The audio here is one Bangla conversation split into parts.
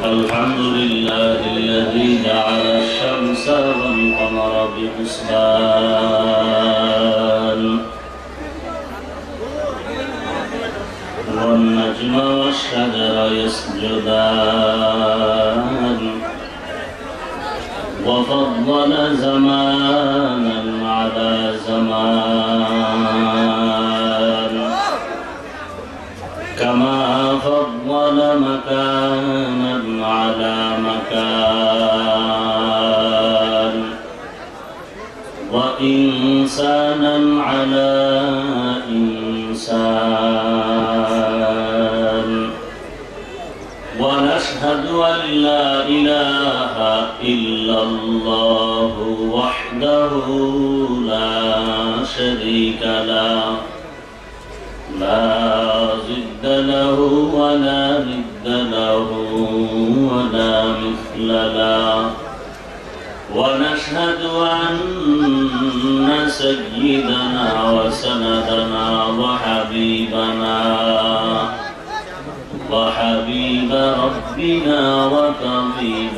الحمد لله الذي جعل الشمس والقمر بحسبان والنجم والشجر يسجدان وفضل زمانا على زمان كما فضل مكانا على مكان وإنسانا على إنسان ونشهد أن لا إله إلا الله وحده لا شريك له لا ضد له ولا ند له ولا مثل له ونشهد أن سيدنا وسندنا وحبيب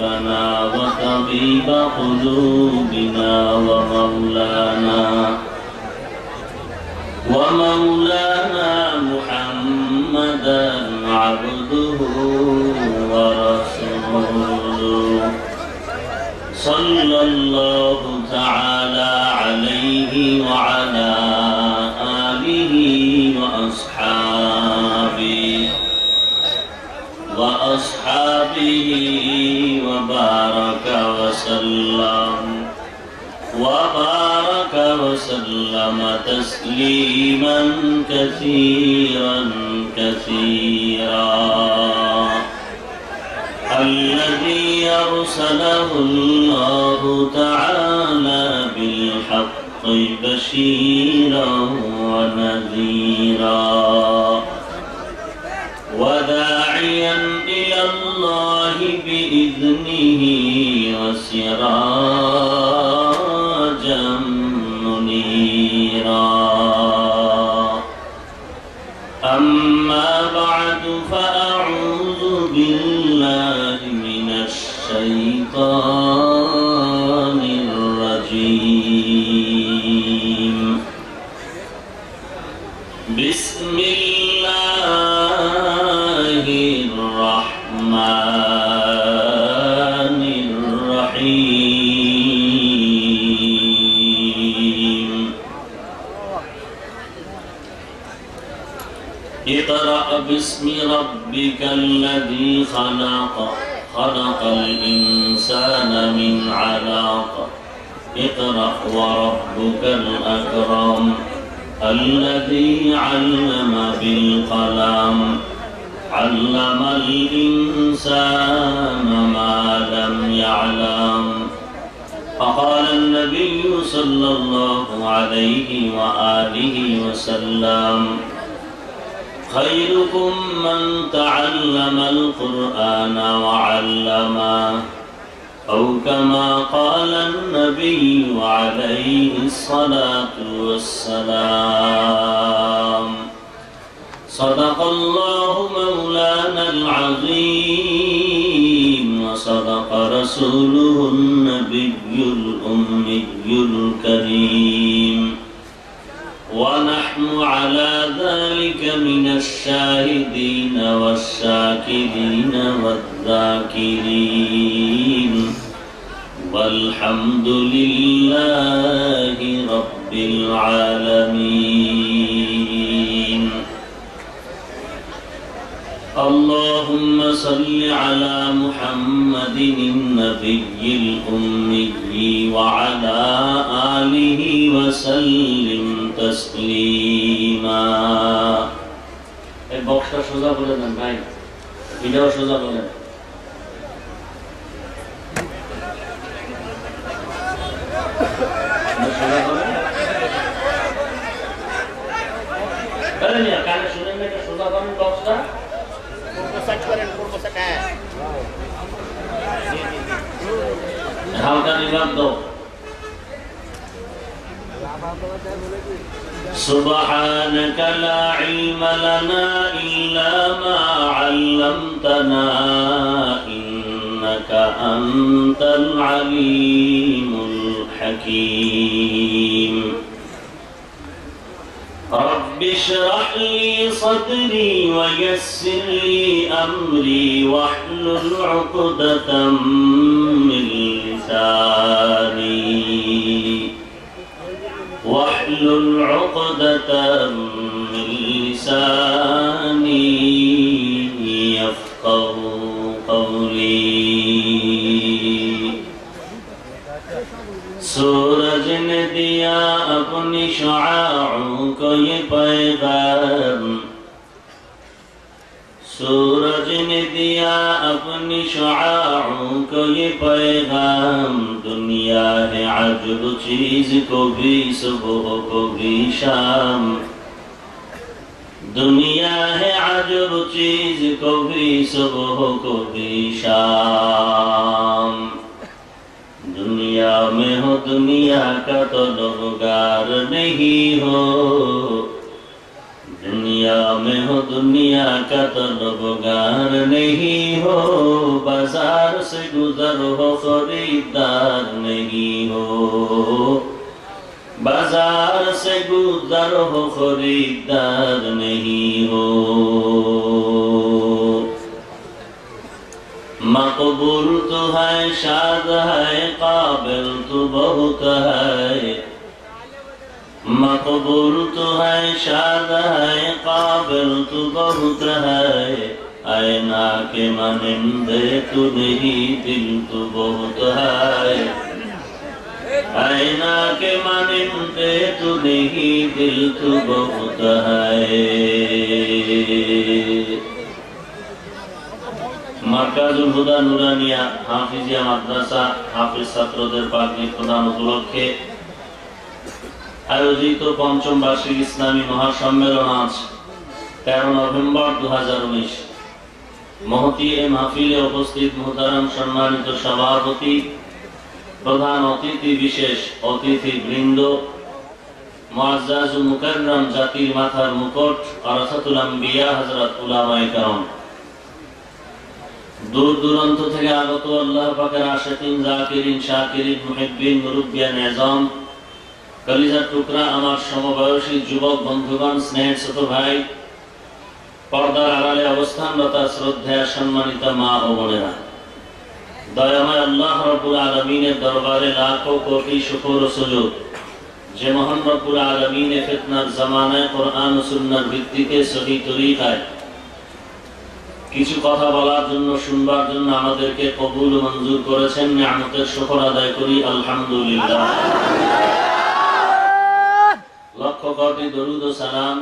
ربنا وطبيب قلوبنا ومولانا محمدا عبده ورسوله صلى الله تعالى عليه وعلى آله وأصحابه وبارك وسلم تسليما كثيرا الذي أرسله الله تعالى بالحق بشيرا ونذيرا وداعيا إلى الله بإذنه وسراجا منيرا أما بعد فأعوذ بالله من الشيطان الرجيم بسم الله الرحمن الرحيم اقرأ باسم ربك الذي خلق الإنسان من علق اقرأ وربك الأكرم الذي علم بالقلم علم الإنسان ما لم يعلم فقال النبي صلى الله عليه وآله وسلم خيركم من تعلم القرآن وعلمه أو كما قال النبي عليه الصلاة والسلام صدق الله مولانا العظيم وصدق رسوله النبي الأمي الكريم ونحن على ذلك من الشاهدين والشاكرين والذاكرين والحمد لله رب العالمين اللهم صل على محمد النبي الأمي وعلى آله وسلم تسليما বক্সটা সোজা বলে দেন ভাই ভিডিও সোজা বলেন সোজা বলেন কারণ ইয়া কানে শুনেন না সোজা করেন বক্সটা হালকা নিভাব দাও سبحانك لا علم لنا إلا ما علمتنا إنك أنت العليم الحكيم رب اشرح لي صدري ويسر لي أمري واحلل عقدة من لساني يفقهوا قولي सूरज ने दिया अपनी शुआओं को ये पैगाम सूरज ने दिया अपनी शुआओं को ये पैगाम दुनिया है अजब चीज को भी सुबह को भी शाम दुनिया है अजब चीज को भी सुबह को भी शाम दुनिया में हो दुनिया का तो दरगार नहीं हो दुनिया में हो दुनिया का तो दरगार नहीं हो बाजार से गुजर हो खरीदार नहीं हो बाजार से गुजर हो खरीदार नहीं हो मकबूल तो है शाद है काबिल तो बहुत है मकबूल तो है शाद है काबिल तो बहुत है आईना के मानिंदे तू नहीं दिल तो बहुत है आईना के मानिंदे तू नहीं दिल तो बहुत है মার্কাজুল হুদা নুরানিয়া হাফিজিয়া মাদ্রাসা হাফিজ ছাত্রদের পাগড়ি প্রদান উপলক্ষে আয়োজিত পঞ্চম বার্ষিক ইসলামী মহাসম্মেলন আজ 13 নভেম্বর 2019 মহতী এ মাহফিলে উপস্থিত মুহতারাম সম্মানিত সভাপতি প্রধান অতিথি বিশেষ অতিথি বৃন্দ মুআজ্জাজ মুকাররম জাতির মাথার মুকুট ওয়ারাসাতুল আম্বিয়া হযরত উলামায়ে কেরাম दूर दूरांत থেকে আগত আল্লাহ পাকের আশিকিন জাকিরিন শাকিরিন মুহিব্বিন মুরব্বিয়ান আযম কলিজার টুকরা আমার সমবয়সী যুবক বন্ধুগণ স্নেহের ছোট ভাই পর্দার আড়ালে অবস্থানরত শ্রদ্ধেয় সম্মানিত মা ও বোনেরা দয়াময় আল্লাহ রাব্বুল আলামিনের দরবারে লাখো কোটি শুকর ও সুজুদ যে মহান রব্বুল আলামিনের ফিতনার জামানায় কোরআন ও সুন্নাহর ভিত্তিতে সহি তরিকায় কিছু কথা বলার জন্য শুনবার জন্য আমাদেরকে কবুল ও মঞ্জুর করেছেন নিয়ামতের শুকর আদায় করি আলহামদুলিল্লাহ লক্ষ কোটি দরুদ ও সালাম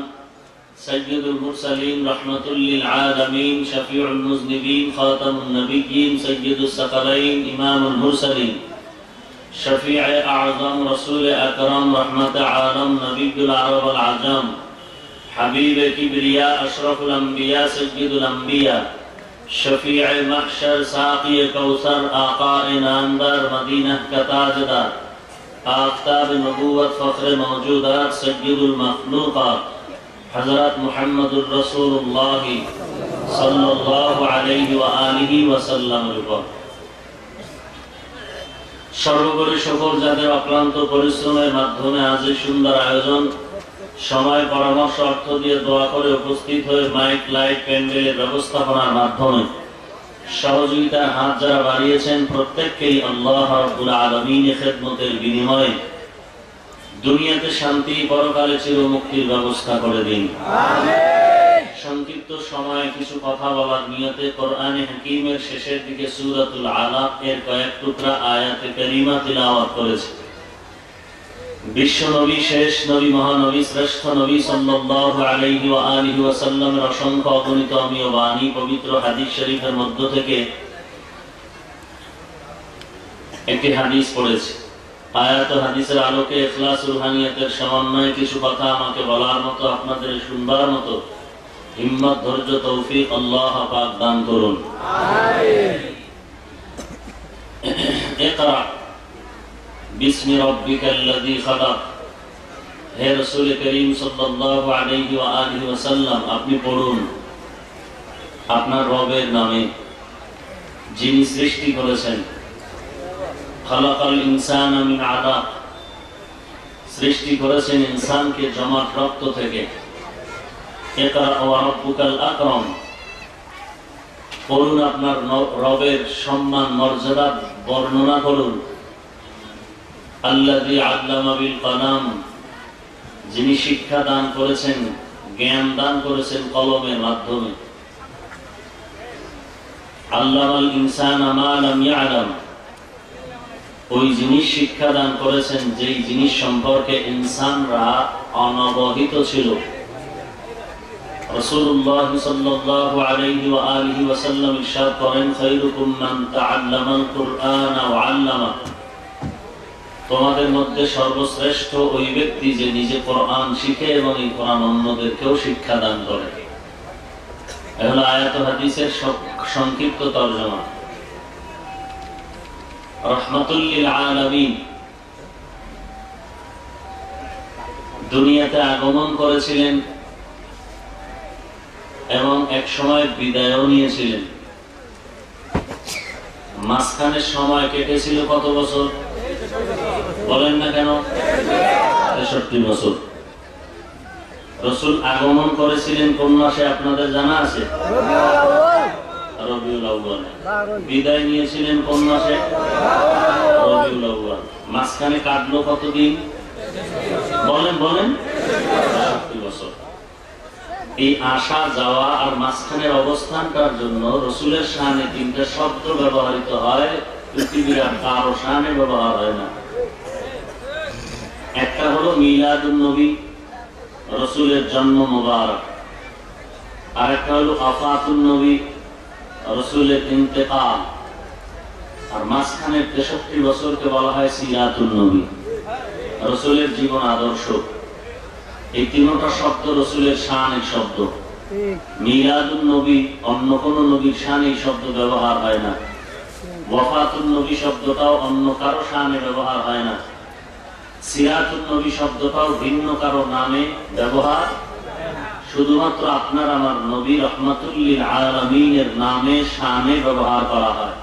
সাইয়্যিদুল মুরসালিন রাহমাতুল লিল আলামিন শফিউল মুজনিবিন খাতামুন নবিয়্যিন সাইয়্যিদুস সাকালাইন ইমামুল মুরসালিন শফিয়ে আযম রাসূল আকরাম রাহমাত আলম নবিয়ুল আরব ওয়াল আজম حبيب كبرياء أشرف الأنبياء سيد الأنبياء شفيع محشر ساقي كوثر آقا نامدار مدينة كتاجدار آفتاب نبوت فخر موجودات سيد المخلوقات حضرت محمد رسول الله صلى الله عليه وآله وسلم সর্বোপরি সকল যাদের অক্লান্ত পরিশ্রমের মাধ্যমে আজ এই সুন্দর আয়োজন সময় পরামর্শ অর্থ দিয়ে দোয়া করে উপস্থিত হয়ে মাইক লাইট প্যান্ডেলের ব্যবস্থাপনার মাধ্যমে সহযোগিতার হাত যারা বাড়িয়েছেন প্রত্যেককেই আল্লাহ রাব্বুল আলামিনের খেদমতের বিনিময়ে দুনিয়াতে শান্তি পরকালে চিরমুক্তির ব্যবস্থা করে দিন আমিন সংক্ষিপ্ত সময়ে কিছু কথা বলার নিয়তে কোরআনে হাকিমের শেষের দিকে সূরাতুল আলাক এর কয়েক টুকরা আয়াতে কারিমা তিলাওয়াত করেছি বিশ্ব নবী শেষ নবী মহানবী শ্রেষ্ঠ নবী সাল্লাল্লাহু আলাইহি ওয়া আলিহি ওয়াসাল্লামের অসংখ্য অগণিত অমীয় বাণী পবিত্র হাদিস শরীফের মধ্য থেকে একটি হাদিস পড়েছি আয়াত ও হাদিসের আলোকে ইখলাস রুহানিয়তের সমন্বয়ে কিছু কথা আমাকে বলার মতো আপনাদের শুনবার মতো হিম্মত ধৈর্য তৌফিক আল্লাহ পাক দান করুন আমিন ইকরা বিসমি রাব্বিকাল্লাযী খালাক হে রাসূল করিম সাল্লাল্লাহু আলাইহি ওয়া আলিহি ওয়াসাল্লাম আপনি পড়ুন আপনার রবের নামে যিনি সৃষ্টি করেছেন। খালাকাল ইনসানা মিন আলাক, সৃষ্টি করেছেন ইনসানকে জমাট রক্ত থেকে। ইকরা ওয়া রাব্বুকাল আকরাম, পড়ুন আপনার রবের সম্মান মর্যাদা বর্ণনা করুন। আল্লাযী আল্লামা বিল কলম, যিনি শিক্ষা দান করেছেন, জ্ঞান দান করেছেন কলমের মাধ্যমে। আল্লামাল ইনসানা মা লাম ইয়ালাম, ওই জিনিস শিক্ষা দান করেছেন যেই জিনিস সম্পর্কে ইনসানরা অনবহিত ছিল। রাসূলুল্লাহ সাল্লাল্লাহু আলাইহি ওয়া আলিহি ওয়াসাল্লাম ইরশাদ করেন, খায়রুকুম মান তাআল্লামাল কুরআন ওয়া আল্লামা, তোমাদের মধ্যে সর্বশ্রেষ্ঠ ওই ব্যক্তি যে নিজে কোরআন শিখে এবং এই কোরআন অন্যদেরকেও শিক্ষা দান করে। এগুলো আয়াত ও হাদিসের সংক্ষিপ্ত তরজমা। রাহমাতুল লিল আলামিন, দুনিয়াতে আগমন করেছিলেন এবং এক সময় বিদায়ও নিয়েছিলেন। মাঝখানে সময় কেটেছিল কত বছর বলেন না কেন? 63 বছর। রাসূল আগমন করেছিলেন কোন মাসে আপনাদের জানা আছে? রবিউল আউয়াল। বিদায় নিয়েছিলেন কোন মাসে? রবিউল আউয়াল। মাঝখানে কাটলো কতদিন বলেন? 63 বছর। এই আসা যাওয়া আর মাঝখানের অবস্থানটার জন্য রাসূলের শানে তিনটা শব্দ ব্যবহৃত হয়, পৃথিবীর আর কারো শানে ব্যবহার হয় না। একটা হলো মিলাদুন নবী, রাসূলের জন্ম মোবারক। আর একটা হলো ওয়াফাতুন নবী, রাসূলের ইন্তেকাল। আর মাঝখানের 63 বছরকে বলা হয় সিরাতুন নবী, রাসূলের জীবন আদর্শ। এই তিনটা শব্দ রাসূলের শানের শব্দ। মিলাদুন নবী, অন্য কোন নবীর শানে এই শব্দ ব্যবহার হয় না। ওয়াফাতুন নবী শব্দটাও অন্য কারো শানে ব্যবহার হয় না। সিরাতুন নবী শব্দটাও ভিন্ন কারো নামে ব্যবহার, শুধুমাত্র আপনার আমার নবী রাহমাতুল লিল আলামিনের নামে শানে ব্যবহার করা হয়।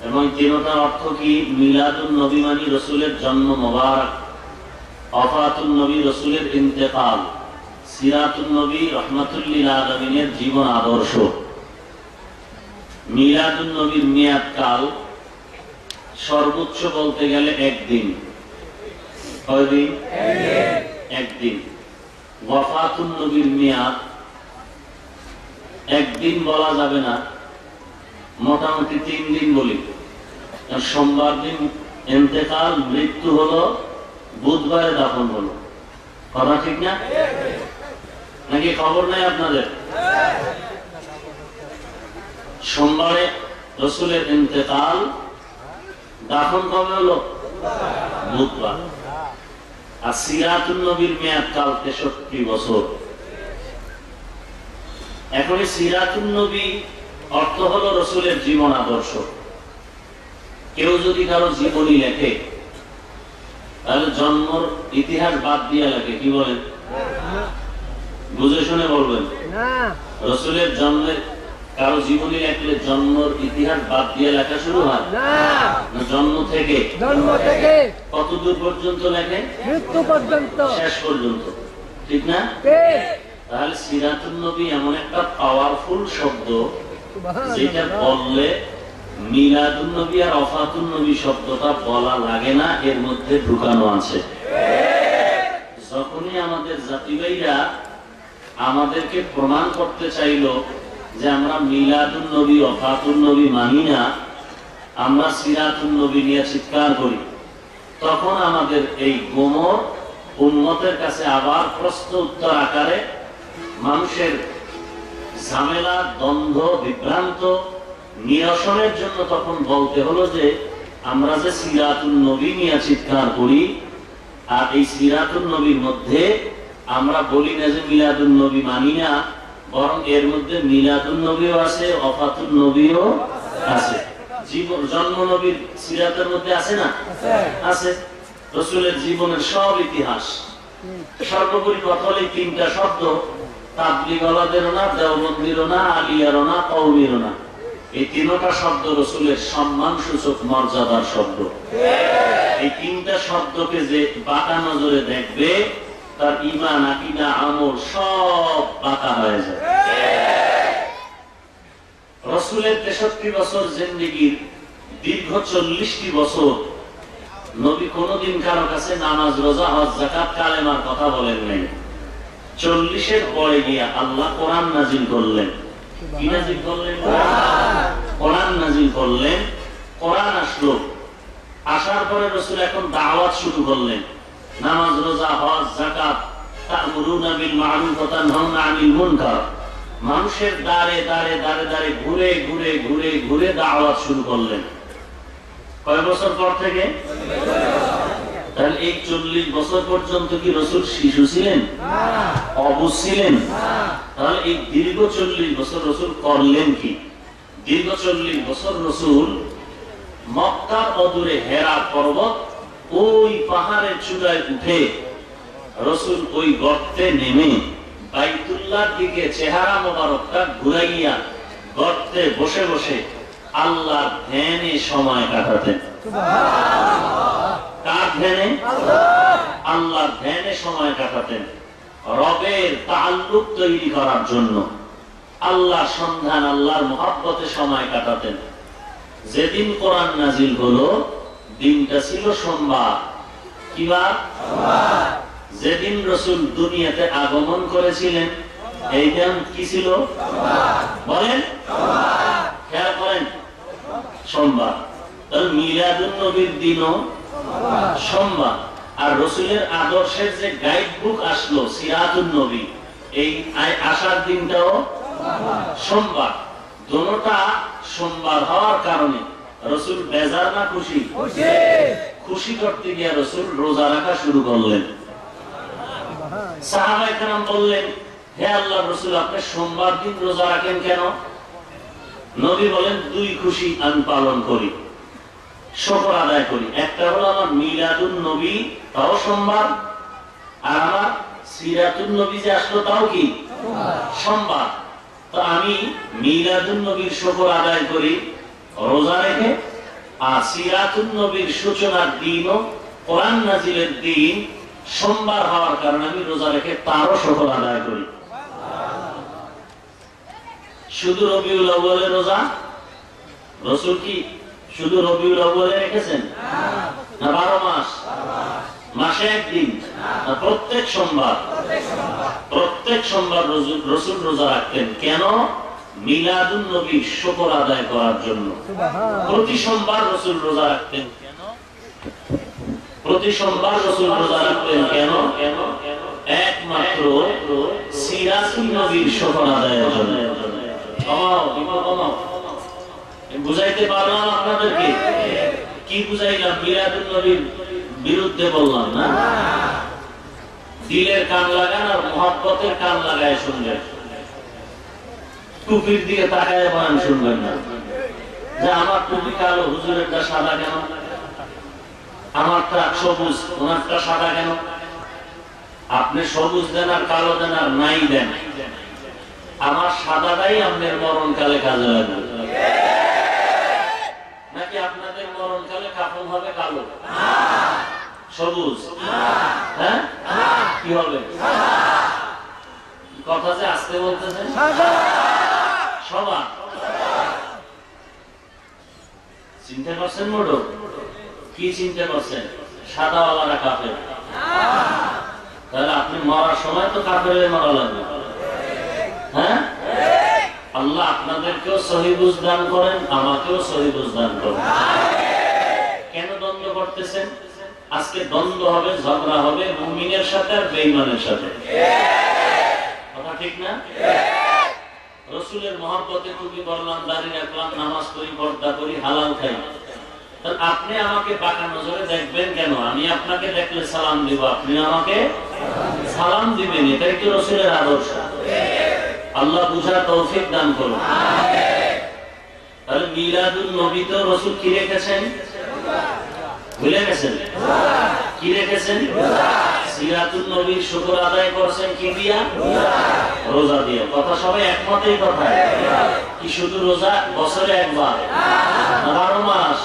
এবং তিনটার অর্থ কি? মিলাদুন নবী মানে রাসূলের জন্ম মোবারক, ওয়াফাতুন নবী রাসূলের ইন্তেকাল, সিরাতুন নবী রাহমাতুল লিল আলামিনের জীবন আদর্শ। মিলাদুন নবীর মেয়াদ কাল সর্বোচ্চ বলতে গেলে একদিন। কয়দিন? একদিন। ওয়াফাতুন নবীর মেয়াদ একদিন বলা যাবে না, মোটামুটি 3 দিন বলি। সোমবার দিন ইন্তেকাল, মৃত্যু হলো, বুধবারে দাফন হলো। কথা ঠিক না? নাকি খবর নাই আপনাদের? সোমবারে রাসূলের ইন্তেকাল, দাফন কবে হলো? বুধবার। আর সিরাতুন নবীর মেয়াদ কাল 63 বছর। এখন সিরাতুন নবী অর্থ হলো রাসূলের জীবন আদর্শ। কেউ যদি কারো জীবনী লেখে তাহলে জন্মর ইতিহাস বাদ দিয়ে লেখে, কি বলেন? বুঝে শুনে বলবেন। রাসূলের জন্মের কারো জীবনী লেখলে জন্মর ইতিহাস বাদ দিয়ে লেখা শুরু হয় না, জন্ম থেকে কত দূর পর্যন্ত লেখে? মৃত্যু পর্যন্ত, শেষ পর্যন্ত। ঠিক না? তাহলে সিরাতুন নবী এমন একটা পাওয়ারফুল শব্দ যেটা বললে মিলাদুন নবী আর ওয়াফাতুন নবী শব্দটা বলা লাগে না, এর মধ্যে ঢুকানো আছে। যখনই আমাদের জাতি ভাইরা আমাদেরকে প্রমাণ করতে চাইলো যে আমরা মিলাদুন নবী ওয়াফাতুন নবী মানি না, আমরা সিরাতুন নবী নিয়ে চিৎকার করি, তখন আমাদের এই গোমর উম্মতের কাছে আবার প্রশ্ন উত্তর আকারে মানুষের ঝামেলা, দ্বন্দ্ব, বিভ্রান্ত নিরসনের জন্য তখন বলতে হলো যে আমরা যে সিরাতুন নবী নিয়ে চিৎকার করি, আর এই সিরাতুন নবীর মধ্যে আমরা বলি না যে মিলাদুন নবী মানি না, বরং এর মধ্যে মিলাদুন নবীও আছে, ওয়াফাতুন নবীও আছে। জীবন জন্ম নবীর সিরাতের মধ্যে আছে না? আছে। রাসূলের জীবনের সব ইতিহাস। সর্বোপরি কথা হলো 3টা শব্দ, তাবলীগওয়ালাদেরও না, দেওবন্দিরও না, আলিয়ারও না, কওমিরও না। এই তিনটা শব্দ রসুলের সম্মান সূচক মর্যাদার শব্দ। এই তিনটা শব্দকে যে বাঁকা নজরে দেখবে তার ঈমান, আকীদা, আমল সব বাঁকা হয়ে যায়। রসুলের 63 বছর জিন্দেগির দীর্ঘ 40টি বছর নবী কোনদিন কারো কাছে নামাজ, রোজা, হজ, যাকাত, কালেমার কথা বলেন নাই। 40-এর পরে গিয়া আল্লাহ কোরআন নাজিল করলেন। কি নাজিল করলেন? কোরআন নাজিল করলেন। কোরআন আসলো, আসার পরে রসুল এখন দাওয়াত শুরু করলেন। নামাজ, রোজা, হজ, যাকাত, তা'মুরুনা বিল মা'রুফ ওয়া তানহাউনা আনিল মুনকার, মানুষের দ্বারে দ্বারে দ্বারে দ্বারে ঘুরে ঘুরে ঘুরে ঘুরে দাওয়াত শুরু করলেন। কয় বছর পর থেকে? তাহলে এই 40 বছর পর্যন্ত কি রসুল শিশু ছিলেন? অবুঝ ছিলেন? তাহলে এই দীর্ঘ 40 বছর রসুল করলেন কি? দীর্ঘ 40 বছর রসুল মক্কার অদূরে হেরা পর্বত, ওই পাহাড়ের চূড়ায় উঠে রসুল ওই গর্তে নেমে বাইতুল্লাহর দিকে চেহারা মোবারকটা ঘুরাইয়া গর্তে বসে বসে আল্লাহর ধ্যানে সময় কাটাতেন। কার ধ্যানে? আল্লাহর ধ্যানে সময় কাটাতেন। রবের তাআল্লুক তৈরি করার জন্য আল্লাহর সন্ধান, আল্লাহর মহব্বতে সময় কাটাতেন। যেদিন কোরআন নাজিল হলো দিনটা ছিল সোমবার। কি বার? যেদিন রসুল দুনিয়াতে আগমন করেছিলেন এই দিন কি ছিল? বলেন, খেয়াল করেন, সোমবার। তাহলে মিলাদুন নবীর দিনও সোমবার। আর রসুলের আদর্শের যে গাইড বুক আসলো সিরাতুন নবী, এই আসার দিনটাও সোমবার। দোনোটা সোমবার হওয়ার কারণে রসুল বেজার না খুশি? খুশি করতে গিয়ে রসুল রোজা রাখা শুরু করলেন। সাহাবায়ে কেরাম বললেন, হে আল্লাহর রাসূল, আপনি সোমবার দিন রোজা রাখেন কেন? নবী বলেন, দুই খুশি আমি পালন করি, শুকর আদায় করি। একটা হলো আমার মিলাদুন নবী, তাও সোমবার, আর আমার সিরাতুন নবী যে আসলো তাও কি সোমবার। তো আমি মিলাদুন নবীর শুকর আদায় করি রোজা রেখে, আর সিরাতুন নবীর সূচনার দিনও কোরআন নাজিলের দিন সোমবার হওয়ার কারণে আমি রোজা রেখে তারও শুকর আদায় করি। শুধু রবিউল আউয়ালে রোজা? রাসূল কি শুধু রবিউল আউয়ালে রেখেছেন? না 12 মাস? মাসে একদিন? না প্রত্যেক সোমবার? প্রত্যেক সোমবার রাসূল রোজা রাখতেন। কেন? মিলাদুন নবীর শুকর আদায় করার জন্য। প্রতি সোমবার রাসূল রোজা রাখতেন। কেন? প্রতি সোমবার রাসূল রোজা রাখতেন কেন? একমাত্র সিরাতুন নবীর শুকর আদায়ের জন্য। বুঝাইতে পারলাম আপনাদেরকে? কি বুঝাইলাম? মিলাদুন নবীর বিরুদ্ধে বললাম না? দিলের কান লাগান আর মহব্বতের কান লাগায় শুনবেন। টুপির দিকে তাকায় বয়ান শুনবেন না, যে আমার টুপি কালো, হুজুরেরটা সাদা কেন? আমারটা সবুজ, ওনারটা সাদা কেন? আপনি সবুজ দেন আর কালো দেন আর নাই দেন, আমার সাদাটাই আপনার মরণকালে কাজে লাগবে। নাকি আপনাদের মরণকালে কাফন হবে কালো, সবুজ? হ্যাঁ, কি হবে? কথা যে আসতে বলতেছেন, সবার চিন্তা করছেন? মোটো কি চিন্তা করছেন? সাদাওয়ালারা কাফের। তাহলে আপনি মরার সময় তো কাফের হয়ে মরা লাগবে। হ্যাঁ, আল্লাহ আপনাদেরকেও সহি বুঝ দান করেন, আমাকেও সহি বুঝ দান করেন। কেন দ্বন্দ্ব করতেছেন? আজকে দ্বন্দ্ব হবে, ঝগড়া হবে মুমিনের সাথে আর বেঈমানের সাথে। কথা ঠিক না? রাসূলের মহব্বতে টুপি পরলাম, দাড়ি রাখলাম, নামাজ পড়ি, পর্দা করি, হালাল খাই। আপনি আমাকে বাঁকা নজরে দেখবেন কেন? আমি আপনাকে দেখলে সালাম দিব, আপনি আমাকে সালাম দিবেন। এটাই তো রাসূলের আদর্শ। আল্লাহ বুঝার তৌফিক দান করুন। তাহলে মিলাদুন নবী তো রাসূল কি রেখেছেন? ভুলে গেছেন? কি রেখেছেন? সিরাতুন নবীর শুকর আদায় করছেন কি দিয়া? রোজা দিয়ে। কথা সবাই একমতই কথা। কি শুধু রোজা বছরে একবার? 12 মাস।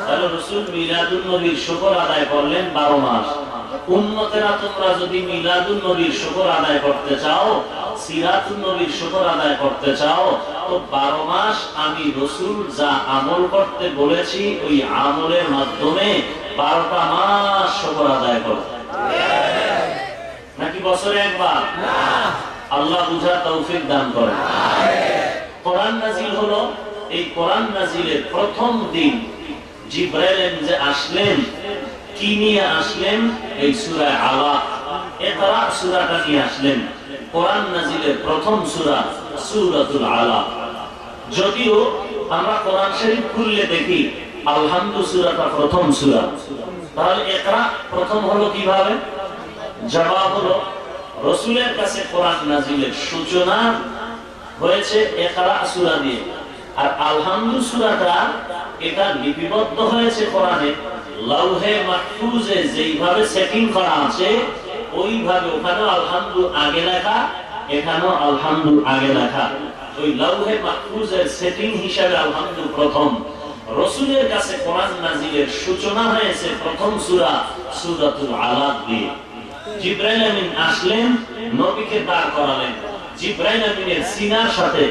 তাহলে রাসূল মিলাদুন নবীর শুকর আদায় করলেন 12 মাস। উম্মতেরা তোমরা যদি মিলাদুন নবীর শুকর আদায় করতে চাও, সিরাতুন নবীর শুকর আদায় করতে চাও, তো 12 মাস আমি রাসূল যা আমল করতে বলেছি ওই আমলের মাধ্যমে 12টা মাস শুকর আদায় করো। নাকি বছরে একবার? আল্লাহ বুঝার তৌফিক দান করেন। কোরআন নাজিল হলো, এই কোরআন নাজিলের প্রথম দিন জিবরাইল যে আসলেন, কি নিয়ে আসলেন? এই সূরা আলাক, ইকরা সূরাটা নিয়ে আসলেন। কোরআন নাজিলের প্রথম সূরা সূরাতুল আলাক। যদিও আমরা কোরআন শরীফ খুললে দেখি আলহামদু সূরাটা প্রথম সূরা, তাহলে ইকরা প্রথম হলো কিভাবে? জবাব হলো রাসূলের কাছে কোরআন নাজিলের সূচনা হয়েছে ইকরা সূরা দিয়ে, আর আলহামদু সূরাটা এটা লিপিবদ্ধ হয়েছে কোরআনে লাউহে মাহফুজে যেইভাবে সেটিং করা আছে ওইভাবে ওখানে আলহামদু আগে লেখা, এখানেও আলহামদু আগে লেখা। ওই লাউহে মাহফুজের সেটিং হিসাবে আলহামদু প্রথম। রাসূলের কাছে কোরআন নাজিলের সূচনা হয়েছে প্রথম সূরা সূরাতুল আলাক দিয়ে। জিবরাইল আমিন আসলেন, নবীকে দাঁড় করালেন। জিবরাইল আমিনের সিনার সাথে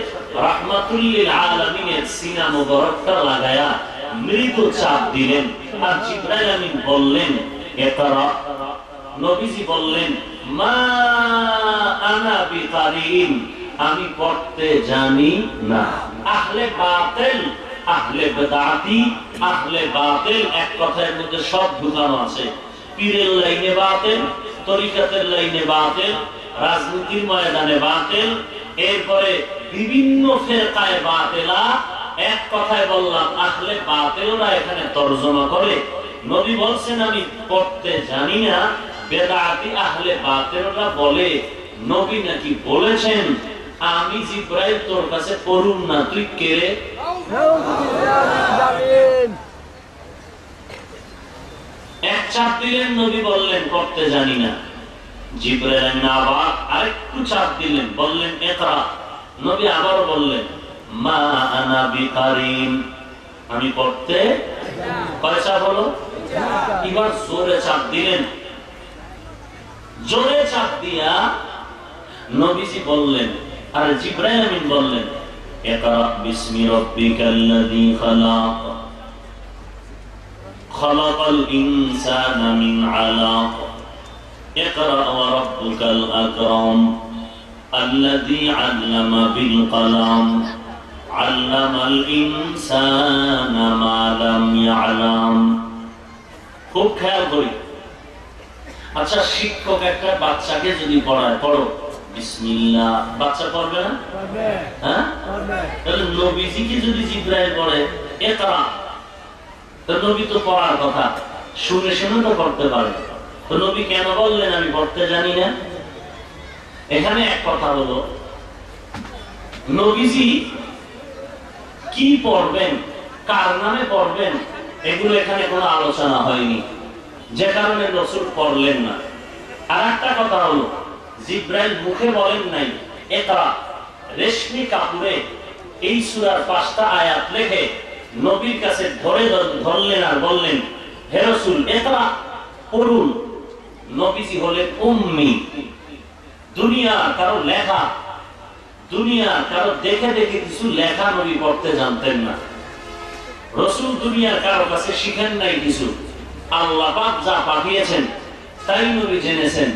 রাহমাতুল লিল আলামিনের সিনা মুবারকটা লাগায়া মৃদু চাপ দিলেন, আর জিবরাইল আমিন বললেন ইকরা। নবীজি বললেন মা আনা বিকারিন, আমি পড়তে জানি না। আহলে বাতিল, আহলে বিদআতি, আহলে বাতিল এক কথার মধ্যে সব ঢুকানো আছে। পীরের লাইনে বাতিল, তরিকাতের লাইনে বাতিল, রাজনীতির ময়দানে বাতিল, এরপরে বিভিন্ন ফিরকায়ে বাতিলা। এক কথায় বললাম আহলে বাতিলরা এখানে তরজমা করে নবী বলছেন আমি পড়তে জানি না। বেদাতি আহলে বাতিলরা বলে নবী নাকি বলেছেন আমি জিবরাইল তোর কাছে পড়ুম না, তুই কে রে? এক চাপ দিলেন, নবী বললেন পড়তে জানি না। জিবরাইল আবার আরেকটু চাপ দিলেন, বললেন ইকরা। নবী আবারও বললেন মা আনা বিকারিন, আমি পড়তে। কয় চাপ হলো? এবার জোরে চাপ দিলেন। জোরে চাপ দিয়া নবীজি বললেন, আর জিবরাইল আমিন বললেন ইকরা বিসমি রাব্বিকাল্লাযী খালাক, খালাকাল ইনসানা মিন আলাক, ইকরা ওয়া রাব্বুকাল আকরাম الذي علم بالقلم علم الإنسان ما لم يعلم। খুব খেয়াল করি। আচ্ছা, শিক্ষক একটা বাচ্চাকে যদি পড়ায় পড়ো বিসমিল্লাহ, বাচ্চা পড়বে না? হ্যাঁ, তাহলে নবীজিকে যদি জিবরাইল পড়ে ইকরা, তো নবী তো পড়ার কথা শুনে শুনে তো পড়তে পারে, তো নবী কেন বললেন আমি পড়তে জানি না? এখানে এক কথা হলো নবীজি কি পড়বেন, কার নামে পড়বেন, এগুলো এখানে কোনো আলোচনা হয়নি, যে কারণে রাসূল পড়লেন না। আর একটা কথা হলো জিবরাইল মুখে বলেন নাই ইকরা, রেশমি কাপড়ে এই সূরার 5টা আয়াত লিখে নবীর কাছে ধরলেন আর বললেন হে রাসূল ইকরা, পড়ুন। নবীজি হলেন উম্মি, দুনিয়া কারো লেখা, দুনিয়া কারো দেখে দেখে কিছু লেখা নবী পড়তে জানতেন না। রাসূল দুনিয়ার কারো কাছে শিখেন নাই কিছু, আল্লাহ পাক যা পাঠিয়েছেন তাই নবী জেনেছেন।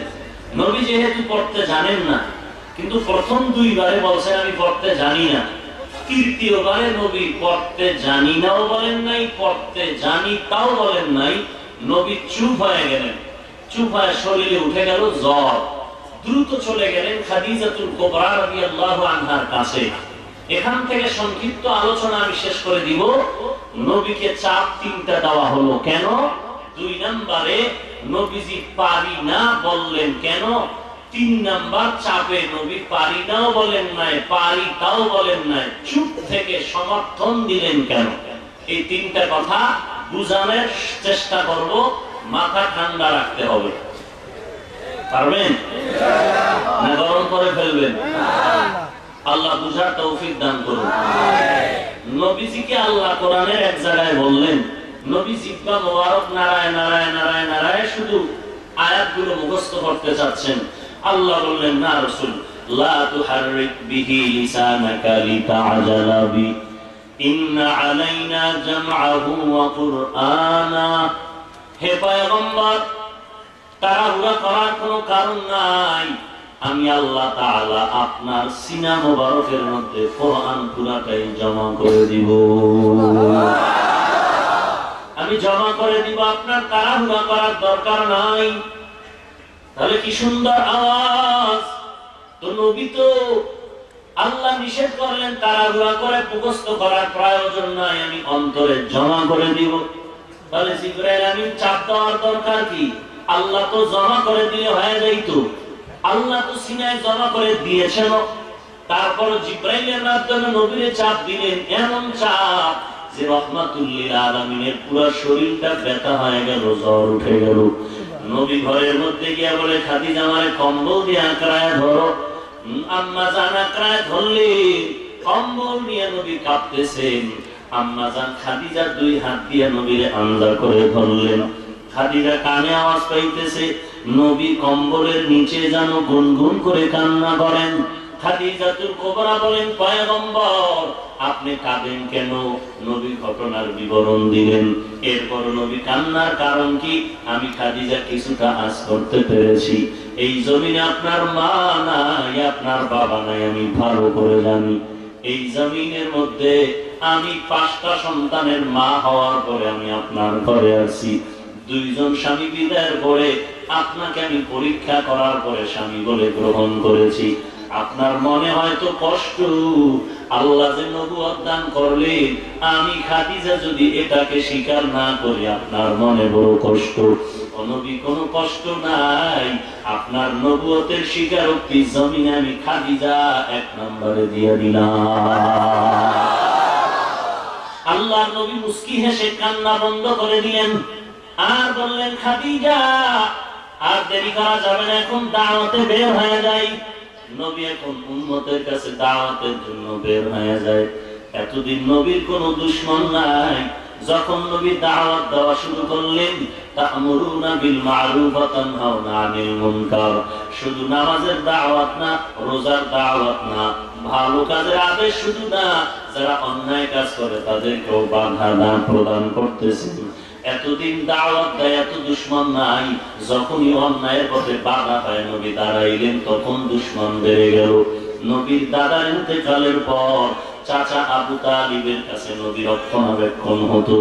নবী যেহেতু পড়তে জানেন না, কিন্তু প্রথম 2 বারে বলছেন আমি পড়তে জানি না, 3য় বারে নবী পড়তে জানি নাও বলেন নাই, পড়তে জানি তাও বলেন নাই। নবী চুপ হয়ে গেলেন, চুপ হয়ে শরীরে উঠে গেল জ্বর, দ্রুত চলে গেলেন খাদিজাতুল কুবরা রাদিয়াল্লাহু আনহার কাছে। এখান থেকে সংক্ষিপ্ত আলোচনা আমি শেষ করে দিব। নবীকে চাপ 3টা দেওয়া হলো, কেন? 2 নম্বরে নবীজি পারি না বললেন কেন? 3 নাম্বার চাপে নবী পারি নাও বলেন নাই, পারি তাও বলেন নাই, চুপ থেকে সমর্থন দিলেন কেন? এই 3টা কথা বুঝানোর চেষ্টা করব, মাথা ঠান্ডা রাখতে হবে। পারবেন না গরম করে ফেলবেন? আল্লাহ বুঝার তৌফিক দান করুন। নবীজিকে আল্লাহ কোরআনের এক জায়গায় বললেন, নবী জিহ্বা মোবারক নারায় নারায় নারায় নারায় শুধু আয়াতগুলো মুখস্থ করতে চাচ্ছেন। আল্লাহ বললেন, না রাসূল, লা তুহাররিক বিহি লিসানাকা লিতাআজালা বি ইন্না আলাইনা জামআহু ওয়া কুরআনা। হে পয়গম্বর, তাড়াহুড়া করার কোনো কারণ নাই। আমি আল্লাহ তাআলা আপনার সিনা মোবারকের মধ্যে কোরআন পুরাটাই জমা করে দিব। আমি জমা করে দিব, আপনার তাড়াহুড়া করার দরকার নাই। তাহলে কি সুন্দর আওয়াজ! তো নবী তো আল্লাহ নিষেধ করলেন তাড়াহুড়া করে মুখস্থ করার প্রয়োজন নাই, আমি অন্তরে জমা করে দিব। তাহলে জিবরাইল আমিন চাপ দেওয়ার দরকার কি? আল্লাহ তো জমা করে দিলে হয়ে যাইতো। আল্লাহ তো সিনায় জমা করে দিয়েছেন, তারপর জিবরাইলের মাধ্যমে নবীরে চাপ দিলেন, এমন চাপ যে রহমাতুল লিল আলামিনের পুরো শরীরটা ব্যথা হয়ে গেল, জ্বর উঠে গেল। নবী ঘরের মধ্যে গিয়ে বলে, খাদিজা আমারে কম্বল দিয়ে আঁকড়ায় ধরো। আম্মা জান আঁকড়ায় ধরলেন, কম্বল নিয়ে নবী কাঁপতেছেন। আম্মা জান খাদিজা দুই হাত দিয়ে নবীরে আন্দা করে ধরলেন। খাদিজা কানে আওয়াজ পাইতেছে, নবী কম্বলের নিচে যেন গুনগুন করে কান্না করেন। খাদিজাতুল কুবরা বলেন, পয়গম্বর আপনি কাঁদেন কেন? নবী ঘটনার বিবরণ দিলেন। এরপর নবী কান্নার কারণ কি আমি খাদিজা কিছুটা আঁচ করতে পেরেছি। এই জমিনে আপনার মা নাই, আপনার বাবা নাই, আমি ভালো করে জানি। এই জমিনের মধ্যে আমি 5টা সন্তানের মা হওয়ার পরে আমি আপনার ঘরে আছি। 2জন স্বামী বিদায়ের পরে আপনাকে আমি পরীক্ষা করার পরে স্বামী বলে গ্রহণ করেছি। আপনার মনে হয়তো কষ্ট, আল্লাহ যে নবুয়ত দান করলেন, আমি খাদিজা যদি এটাকে স্বীকার না করি আপনার মনে বড় কষ্ট। নবী কোনো কষ্ট নাই, আপনার নবুয়তের স্বীকারোক্তি জমিনে আমি খাদিজা 1 নম্বরে দিয়ে দিলাম। আল্লাহর নবী মুস্কি হেসে কান্না বন্ধ করে দিলেন, আর বললেন, খাদিজা আর দেরি করা যাবে না, এখন দাওয়াতে বের হয়ে যাই। নবী এখন উম্মতের কাছে দাওয়াতের জন্য বের হয়ে যায়। এতদিন নবীর কোনো দুশমন নাই। যখন নবী দাওয়াত দেওয়া শুরু করলেন, তা'মুরুনা বিল মা'রুফ ওয়া তানহাউনা আনিল মুনকার, শুধু নামাজের দাওয়াত না, রোজার দাওয়াত না, ভালো কাজের আদেশ শুধু না, যারা অন্যায় কাজ করে তাদেরকেও বাধা দান প্রদান করতেছেন। এতদিন দাওয়াত দেয়, এত দুশমন নাই। যখনই অন্যায়ের পথে বাধা হয় নবী দাঁড়াইলেন, তখন দুশমন বেড়ে গেল। নবীর দাদার ইন্তেকালের পর চাচা আবু তালিবের কাছে নবী রক্ষণাবেক্ষণ হতো।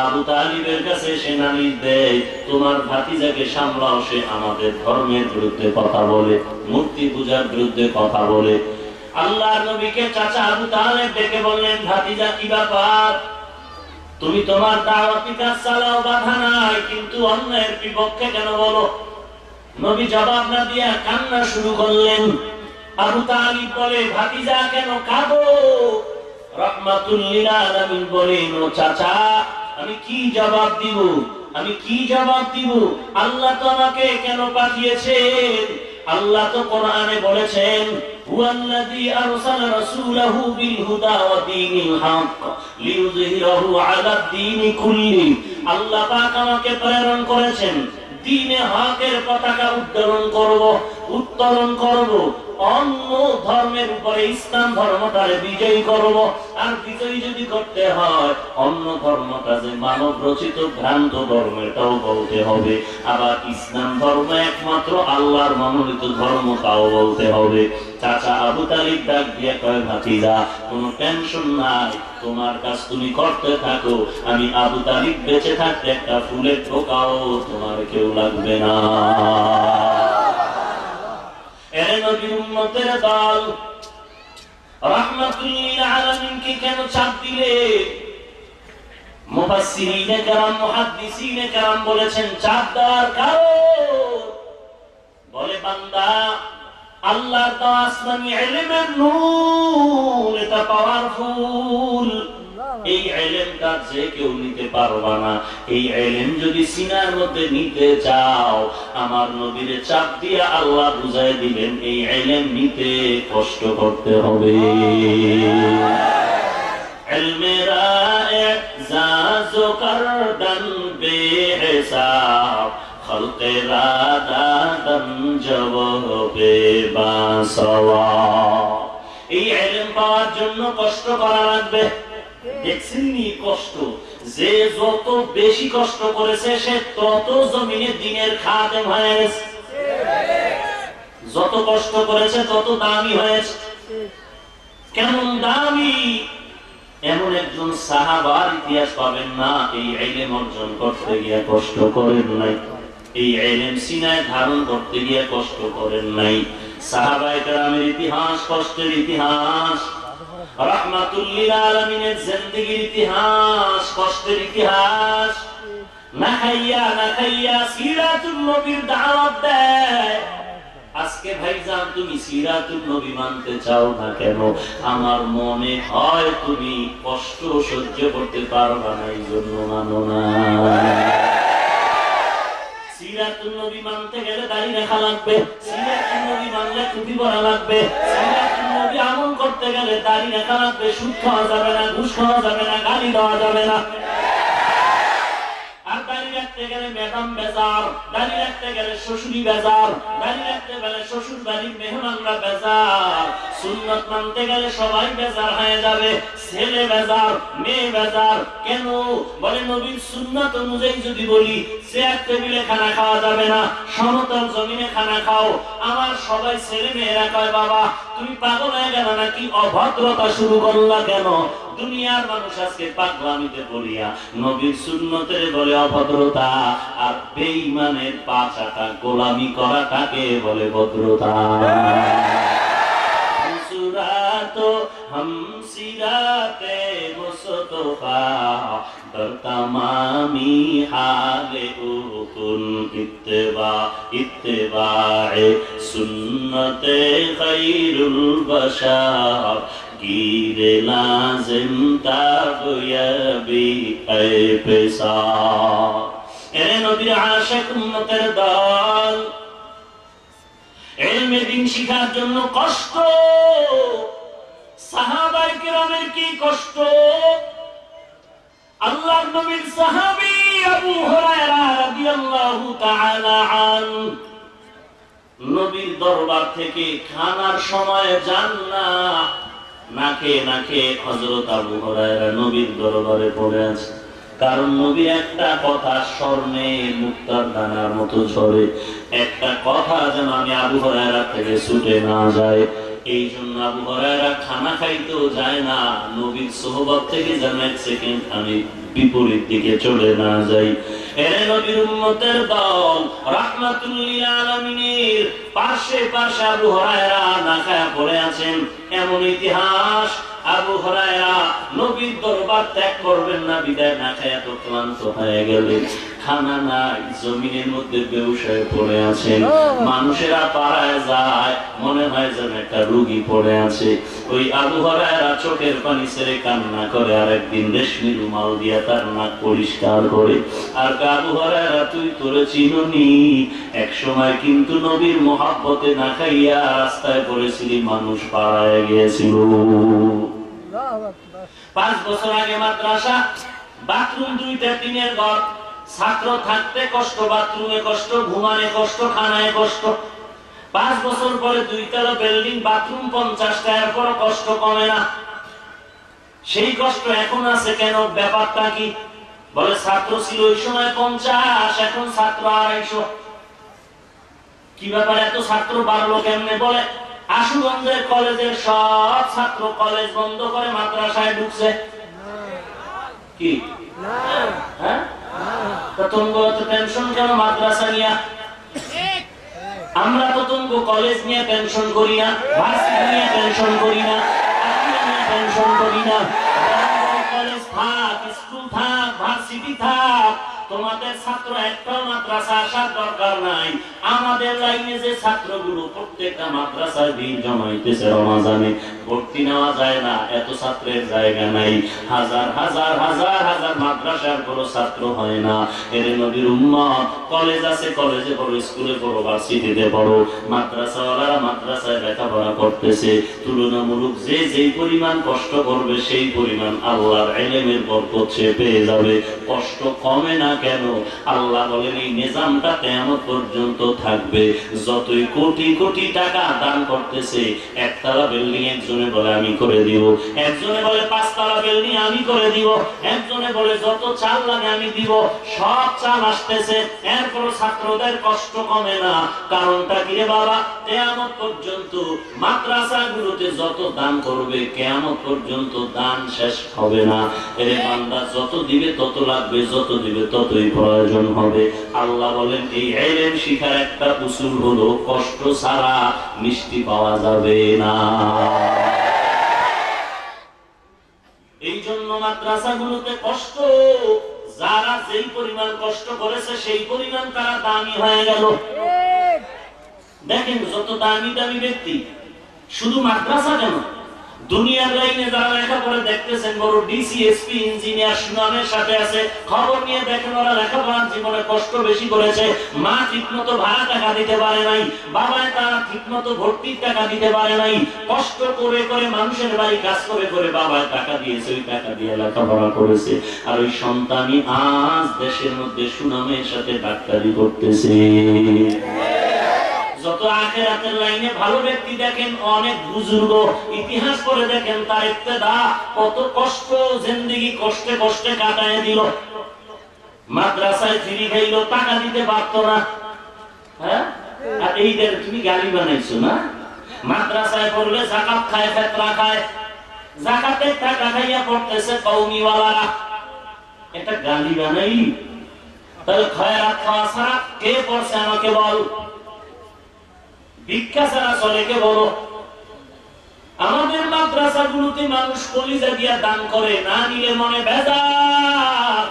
আবু তালিবের কাছে সে নালিশ দেয়, তোমার ভাতিজাকে সামলাও, সে আমাদের ধর্মের বিরুদ্ধে কথা বলে, মূর্তি পূজার বিরুদ্ধে কথা বলে। আল্লাহর নবীকে চাচা আবু তালেব ডেকে বললেন, ভাতিজা কি ব্যাপার? তুমি তোমার দাওয়াতি কাজ চালাও, বাধা নাই, কিন্তু অন্যায়ের বিপক্ষে কেন বলো? নবী জবাব না দিয়া কান্না শুরু করলেন। আবু তালিব বলে, ভাতিজা কেন কাঁদো? রাহমাতুল লিল আলামিন বলেন, ও চাচা আমি কি জবাব দিব? আমি কি জবাব দিব? আল্লাহ তো আমাকে কেন পাঠিয়েছেন? আল্লাহ তো কোরআনে বলেছেন, হুয়াল্লাযী আরসালা রাসূলাহু বিল হুদা ওয়া দীনিল হক লিইয়ুযহিরাহু আলাদ দীনি কুল্লি। আল্লাহ পাক আমাকে প্রেরণ করেছেন দ্বীনে হকের পতাকা উত্তোলন করব, অন্য ধর্মের উপরে ইসলাম ধর্মটারে বিজয়ী করব। আর বিজয়ী যদি করতে হয়, অন্য ধর্মটা যে মানব রচিত ভ্রান্ত ধর্ম এটাও বলতে হবে, আবার ইসলাম ধর্ম একমাত্র আল্লাহর মনোনীত ধর্ম তাও বলতে হবে। চাচা আবু তালিব ডাক দিয়ে কয়, ভাতিজা কোনো টেনশন নাই, তোমার কাজ তুমি করতে থাকো, আমি আবু তালিব বেঁচে থাকতে একটা ফুলের ঠোকাও তোমার কেউ লাগবে না। এর নবীর উম্মতের দল রাহমাতুল লিল আলামিনকে কেন চাপ দিলে? মুফাসসিরিনে কেরাম, মুহাদ্দিসিনে কেরাম বলেছেন চাপ দেওয়ার কারণ, বলে বান্দা আল্লাহর দেওয়া আসমানী ইলমের নূর, এটা পাওয়ারফুল। এই ইলমটা যে কেউ নিতে পারবা না। এই ইলম যদি সিনার মধ্যে নিতে চাও, আমার নবীর চাপ দিয়ে আল্লাহ বুঝাই দিবেন এই ইলম নিতে কষ্ট করতে হবে। ইলমেরা এজাজো করদান বেহিসাব, খলকেরা দাদন জবাবে বাসওয়া। এই ইলম পাওয়ার জন্য কষ্ট করা লাগবে। দেখছেন নি কষ্ট? যে যত বেশি কষ্ট করেছে সে তত জমিনে দ্বীনের খাদেম হয়ে গেছে। যত কষ্ট করেছে তত দামি হয়েছে। কেমন দামি? এমন একজন সাহাবার ইতিহাস পাবেন না এই ইলম অর্জন করতে গিয়ে কষ্ট করেন নাই, এই ইলম সিনায় ধারণ করতে গিয়ে কষ্ট করেন নাই। সাহাবায়ে কেরামের ইতিহাস কষ্টের ইতিহাস, রাহমাতুল লিল আলামিনের জিন্দেগির ইতিহাস কষ্টের ইতিহাস। না খাইয়া সিরাতুন নবীর দাওয়াত দেয়। আজকে ভাইজান তুমি সিরাতুন নবী মানতে চাও না কেন? আমার মনে হয় তুমি কষ্ট সহ্য করতে পারবা না, এই জন্য মানো না। সিরাতুন নবী মানতে গেলে দাড়ি রাখা লাগবে, সিরাতুন নবী মানলে টুপি পরা লাগবে, সিরাতুন নবী আমল করতে গেলে দাড়ি রাখা লাগবে। সুদ খাওয়া যাবে না, ঘুষ খাওয়া যাবে না, গালি দেওয়া যাবে না। আর দাড়ি রাখতে গেলে ম্যাডাম বেজার, দাড়ি রাখতে গেলে শ্বশুরি বেজার, দাড়ি রাখতে গেলে শ্বশুর বাড়ির মেহমানরা বেজার। সুন্নত মানতে গেলে সবাই বেজার হয়ে যাবে, ছেলে বেজার, মেয়ে বেজার। কেন? বলে নবীর সুন্নাত অনুযায়ী যদি বলি চেয়ার টেবিলে খানা খাওয়া যাবে না, সমতল জমিনে খানা খাও। আমার সবাই ছেলে মেয়েরা কয় বাবা তুমি পাগল হয়ে গেল নাকি? অভদ্রতা শুরু করলা কেন? দুনিয়ার মানুষ আজকে পাগলামিতে পড়িয়া নবীর সুন্নতের বলে অভদ্রতা, আর বেঈমানের পাছাটা গোলামি করাটাকে বলে ভদ্রতা। সুরাতো হাম সিরাতে মুস্তফা তমামি হালে উকুন ইত্তেবায়ে সুন্নতে খায়রুল বাশার গিরে লাজিম তাবয়াবি আই পেশা। এরে নবীর আশিক উম্মতের দল, ইলমে দ্বীন শিখার জন্য কষ্ট। সাহাবায়ে কেরামের কি কষ্ট! আল্লাহর নবীর সাহাবী আবু হুরায়রা রাদিয়াল্লাহু তাআলা আনহু নবীর দরবার থেকে খানার সময় যান না, না খেয়ে হযরত আবু হুরায়রা নবীর দরবারে পড়ে আছে। কারণ নবী একটা কথা স্বর্ণে মুক্তার দানার মতো ঝরে, একটা কথা যেন আমি আবু হুরায়রা থেকে ছুটে না যায়। এই জন্য আবু হুরায়রা খানা খাইতেও যায় না, নবীর সোহবত থেকে যেন এক সেকেন্ড আমি বিপরীত দিকে চলে না যাই। এরে নবীর উম্মতের দল, রাহমাতুল লিল আলামিনের পাশে আবু হুরায়রা না খায়া পড়ে আছেন। এমন ইতিহাস, আবু হুরায়রা নবীর দরবার ত্যাগ করবেন না বিদায় না খায়া তো ক্লান্ত হয়ে গেলেন। খানা নাই, জমিনের মধ্যে বেহুশে পড়ে আছেন। মানুষেরা পাড়ায় যায়, মনে হয় যেন একটা রোগী পড়ে আছে। ওই আবু হুরায়রা চোখের পানি ছেড়ে কান্না করে, আর একদিন রেশমি রুমাল দিয়া তার নাক পরিষ্কার করে। আর আবু হুরায়রা তুই তোরে চিনুনি, এক সময় কিন্তু নবীর মহব্বতে না খাইয়া রাস্তায় পড়েছিলি, মানুষ পাড়ায় গিয়েছিল। 5 বছর আগে মাদ্রাসা, বাথরুম 2টা টিনের ঘর, ছাত্র থাকতে কষ্ট, বাথরুমে কষ্ট, ঘুমানে কষ্ট, খানায় কষ্ট। 5 বছর পরে 2 তলা বিল্ডিং, বাথরুম 50টা, এরপর কষ্ট কমে না। সেই কষ্ট এখন আছে কেন? ব্যাপারটা কি? বলে ছাত্র ছিল ওই সময় 50, এখন ছাত্র 250। কি ব্যাপার, এত ছাত্র বাড়লো কেমনে? বলে আশুগঞ্জের কলেজের সব ছাত্র কলেজ বন্ধ করে মাদ্রাসায় ঢুকছে। কি হ্যাঁ? তোমরা তো টেনশন কেন মাদ্রাসা নিয়ে? আমরা তো তোমরা কলেজ নিয়ে টেনশন করি না, ভার্সিটি নিয়ে টেনশন করি না, টেনশন করি না। কলেজ থাক, স্কুল থাক, ভার্সিটি থাক, তোমাদের ছাত্র একটাও মাদ্রাসা আসার দরকার নাই। আমাদের লাইনে যে ছাত্রগুলো প্রত্যেকটা মাদ্রাসায় ভিড় জমাইতেছে রমাজানে, ভর্তি নেওয়া যায় না, এত ছাত্রের জায়গা নাই। হাজার হাজার হাজার হাজার মাদ্রাসার কোনো ছাত্র হয় না। এর নবীর উম্মত, কলেজ আছে কলেজে পড়ো, স্কুলে পড়ো, ভার্সিটিতে পড়ো, মাদ্রাসাওয়ালারা মাদ্রাসায় লেখাপড়া করতেছে। তুলনামূলক যে যেই পরিমাণ কষ্ট করবে সেই পরিমাণ আল্লাহর ইলমের বরকত সে পেয়ে যাবে। কষ্ট কমে না কেন? আল্লাহ বলেন এই নিজামটা কিয়ামত পর্যন্ত থাকবে। যতই কোটি কোটি টাকা দান করতেছে, একতলা বিল্ডিং একজনে বলে আমি করে দিব, একজনে বলে পাঁচতলা বিল্ডিং আমি করে দিব, একজনে বলে যত চাল লাগে আমি দিব, সব চাল আসতেছে, এরপর ছাত্রদের কষ্ট কমে না। কারণটা কি রে বাবা? কিয়ামত পর্যন্ত মাদ্রাসাগুলোতে যত দান করবে কিয়ামত পর্যন্ত দান শেষ হবে না। এর বান্দা যত দিবে তত লাগবে, যত দিবে ততই প্রয়োজন হবে। আল্লাহ বলেন এই ইলম শিখার একটা উসুল হলো কষ্ট ছাড়া মিষ্টি পাওয়া যাবে না। এই জন্য মাদ্রাসাগুলোতে কষ্ট, যারা যেই পরিমাণ কষ্ট করেছে সেই পরিমাণ তারা দামি হয়ে গেল। দেখেন যত দামি দামি ব্যক্তি, শুধু মাদ্রাসা কেন, দুনিয়ার লাইনে যারা লেখাপড়া দেখতেছেন, বড় ডিসি, এসপি, ইঞ্জিনিয়ার সুনামের সাথে আছে, খবর নিয়ে দেখেন ওরা লেখাপড়ার জীবনে কষ্ট বেশি করেছে। মা ঠিকমতো ভাড়া টাকা দিতে পারে নাই, বাবা তারা ঠিকমতো ভর্তির টাকা দিতে পারে নাই, কষ্ট করে করে মানুষের বাড়ি কাজ করে করে বাবা টাকা দিয়েছে, ওই টাকা দিয়ে লেখাপড়া করেছে। আর ওই সন্তানই আজ দেশের মধ্যে সুনামের সাথে ডাক্তারি করতেছে। যত আখিরাতের লাইনে ভালো ব্যক্তি দেখেন, অনেক বুজুর্গ ইতিহাস পড়ে দেখেন তার ইবতিদা কত কষ্ট, জিন্দেগি কষ্টে কষ্টে কাটায় দিল। মাদ্রাসায় ফ্রি খাইল, টাকা দিতে পারতো না। হ্যাঁ, আর এইদের তুমি গালি বানাইছো না? মাদ্রাসায় পড়লে যাকাত খায়, ফিতরা খায়, যাকাতের টাকা খাইয়া পড়তেছে কওমিওয়ালারা, এটা গালি বানাই? তাহলে খয়রাত খাওয়া ছাড়া কে পড়ছে আমাকে বল? ভিক্ষা ছাড়া চলে কে বলো? আমাদের মাদ্রাসাগুলোতে মানুষ কলিজা দিয়া দান করে, না নিলে মনে বেজার।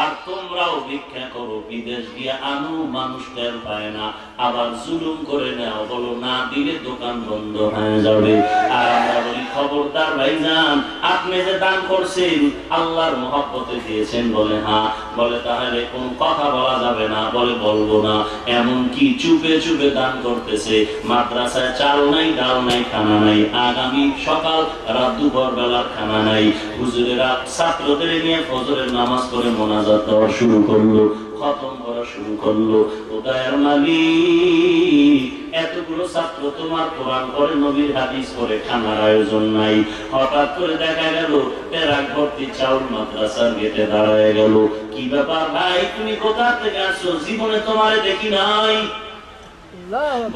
আর তোমরাও ভিক্ষা করো, বিদেশ গিয়া আনো, মানুষ টের পায় না, আবার জুলুম করে নাও, বলো না দিলে দোকান বন্ধ হয়ে যাবে। আর আমরা বলি খবরদার ভাইজান, আপনি যে দান করছেন আল্লাহর মহব্বতে দিয়েছেন, বলে হ্যাঁ, বলে তাহলে কোন কথা বলা যাবে না, বলে বলবো না। এমন কি চুপে চুপে দান করতেছে, মাদ্রাসায় চাল নাই, ডাল নাই, খানা নাই, আগামী সকাল রাত দুপুর বেলার খানা নাই। হুজুরেরা ছাত্রদের নিয়ে ফজরের নামাজ পড়ে মোনাজাত দেওয়া শুরু করলো, খতম করা শুরু করলো। ও দয়ার মালিক, এতগুলো ছাত্র তোমার কোরআন পড়ে, নবীর হাদিস পড়ে, খানার আয়োজন নাই। হঠাৎ করে দেখা গেল পেরাক ভর্তি চাউল মাদ্রাসার গেটে দাঁড়ায় গেল। কি ব্যাপার ভাই, তুমি কোথা থেকে আসছো? জীবনে তোমারে দেখি নাই।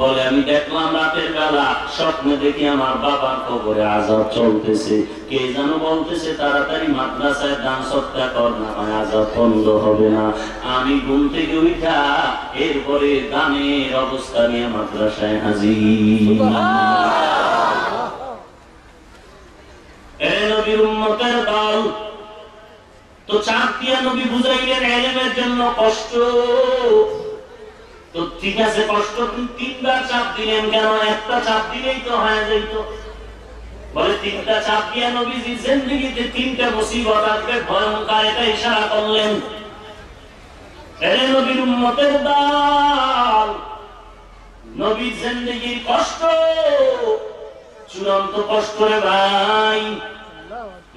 বলে আমি দেখলাম রাতের বেলা স্বপ্নে দেখি আমার বাবার কবরে আযাব চলতেছে, কে যেন বলতেছে তাড়াতাড়ি মাদ্রাসায় দান সৎকার কর, না হয় আযাব বন্ধ হবে না। আমি ঘুম থেকে উঠা এরপরে দানের অবস্থা নিয়ে মাদ্রাসায় হাজির। নবীর উম্মতের দল তো চাপ দিয়া নবী বুঝাইলেন ইলমের জন্য কষ্ট। তো ঠিক আছে, কষ্ট তিনবার চাপ দিলেন কেন? একটা চাপ দিলেই তো হয়ে যেত। বলে তিনটা চাপ দিয়া নবীজি জিন্দেগিতে তিনটা মুসিবত আসবে ভয়ঙ্কর, এটা ইশারা করলেন। এরে নবীর উম্মতের দল, নবীর জিন্দেগির কষ্ট চূড়ান্ত কষ্ট রে ভাই,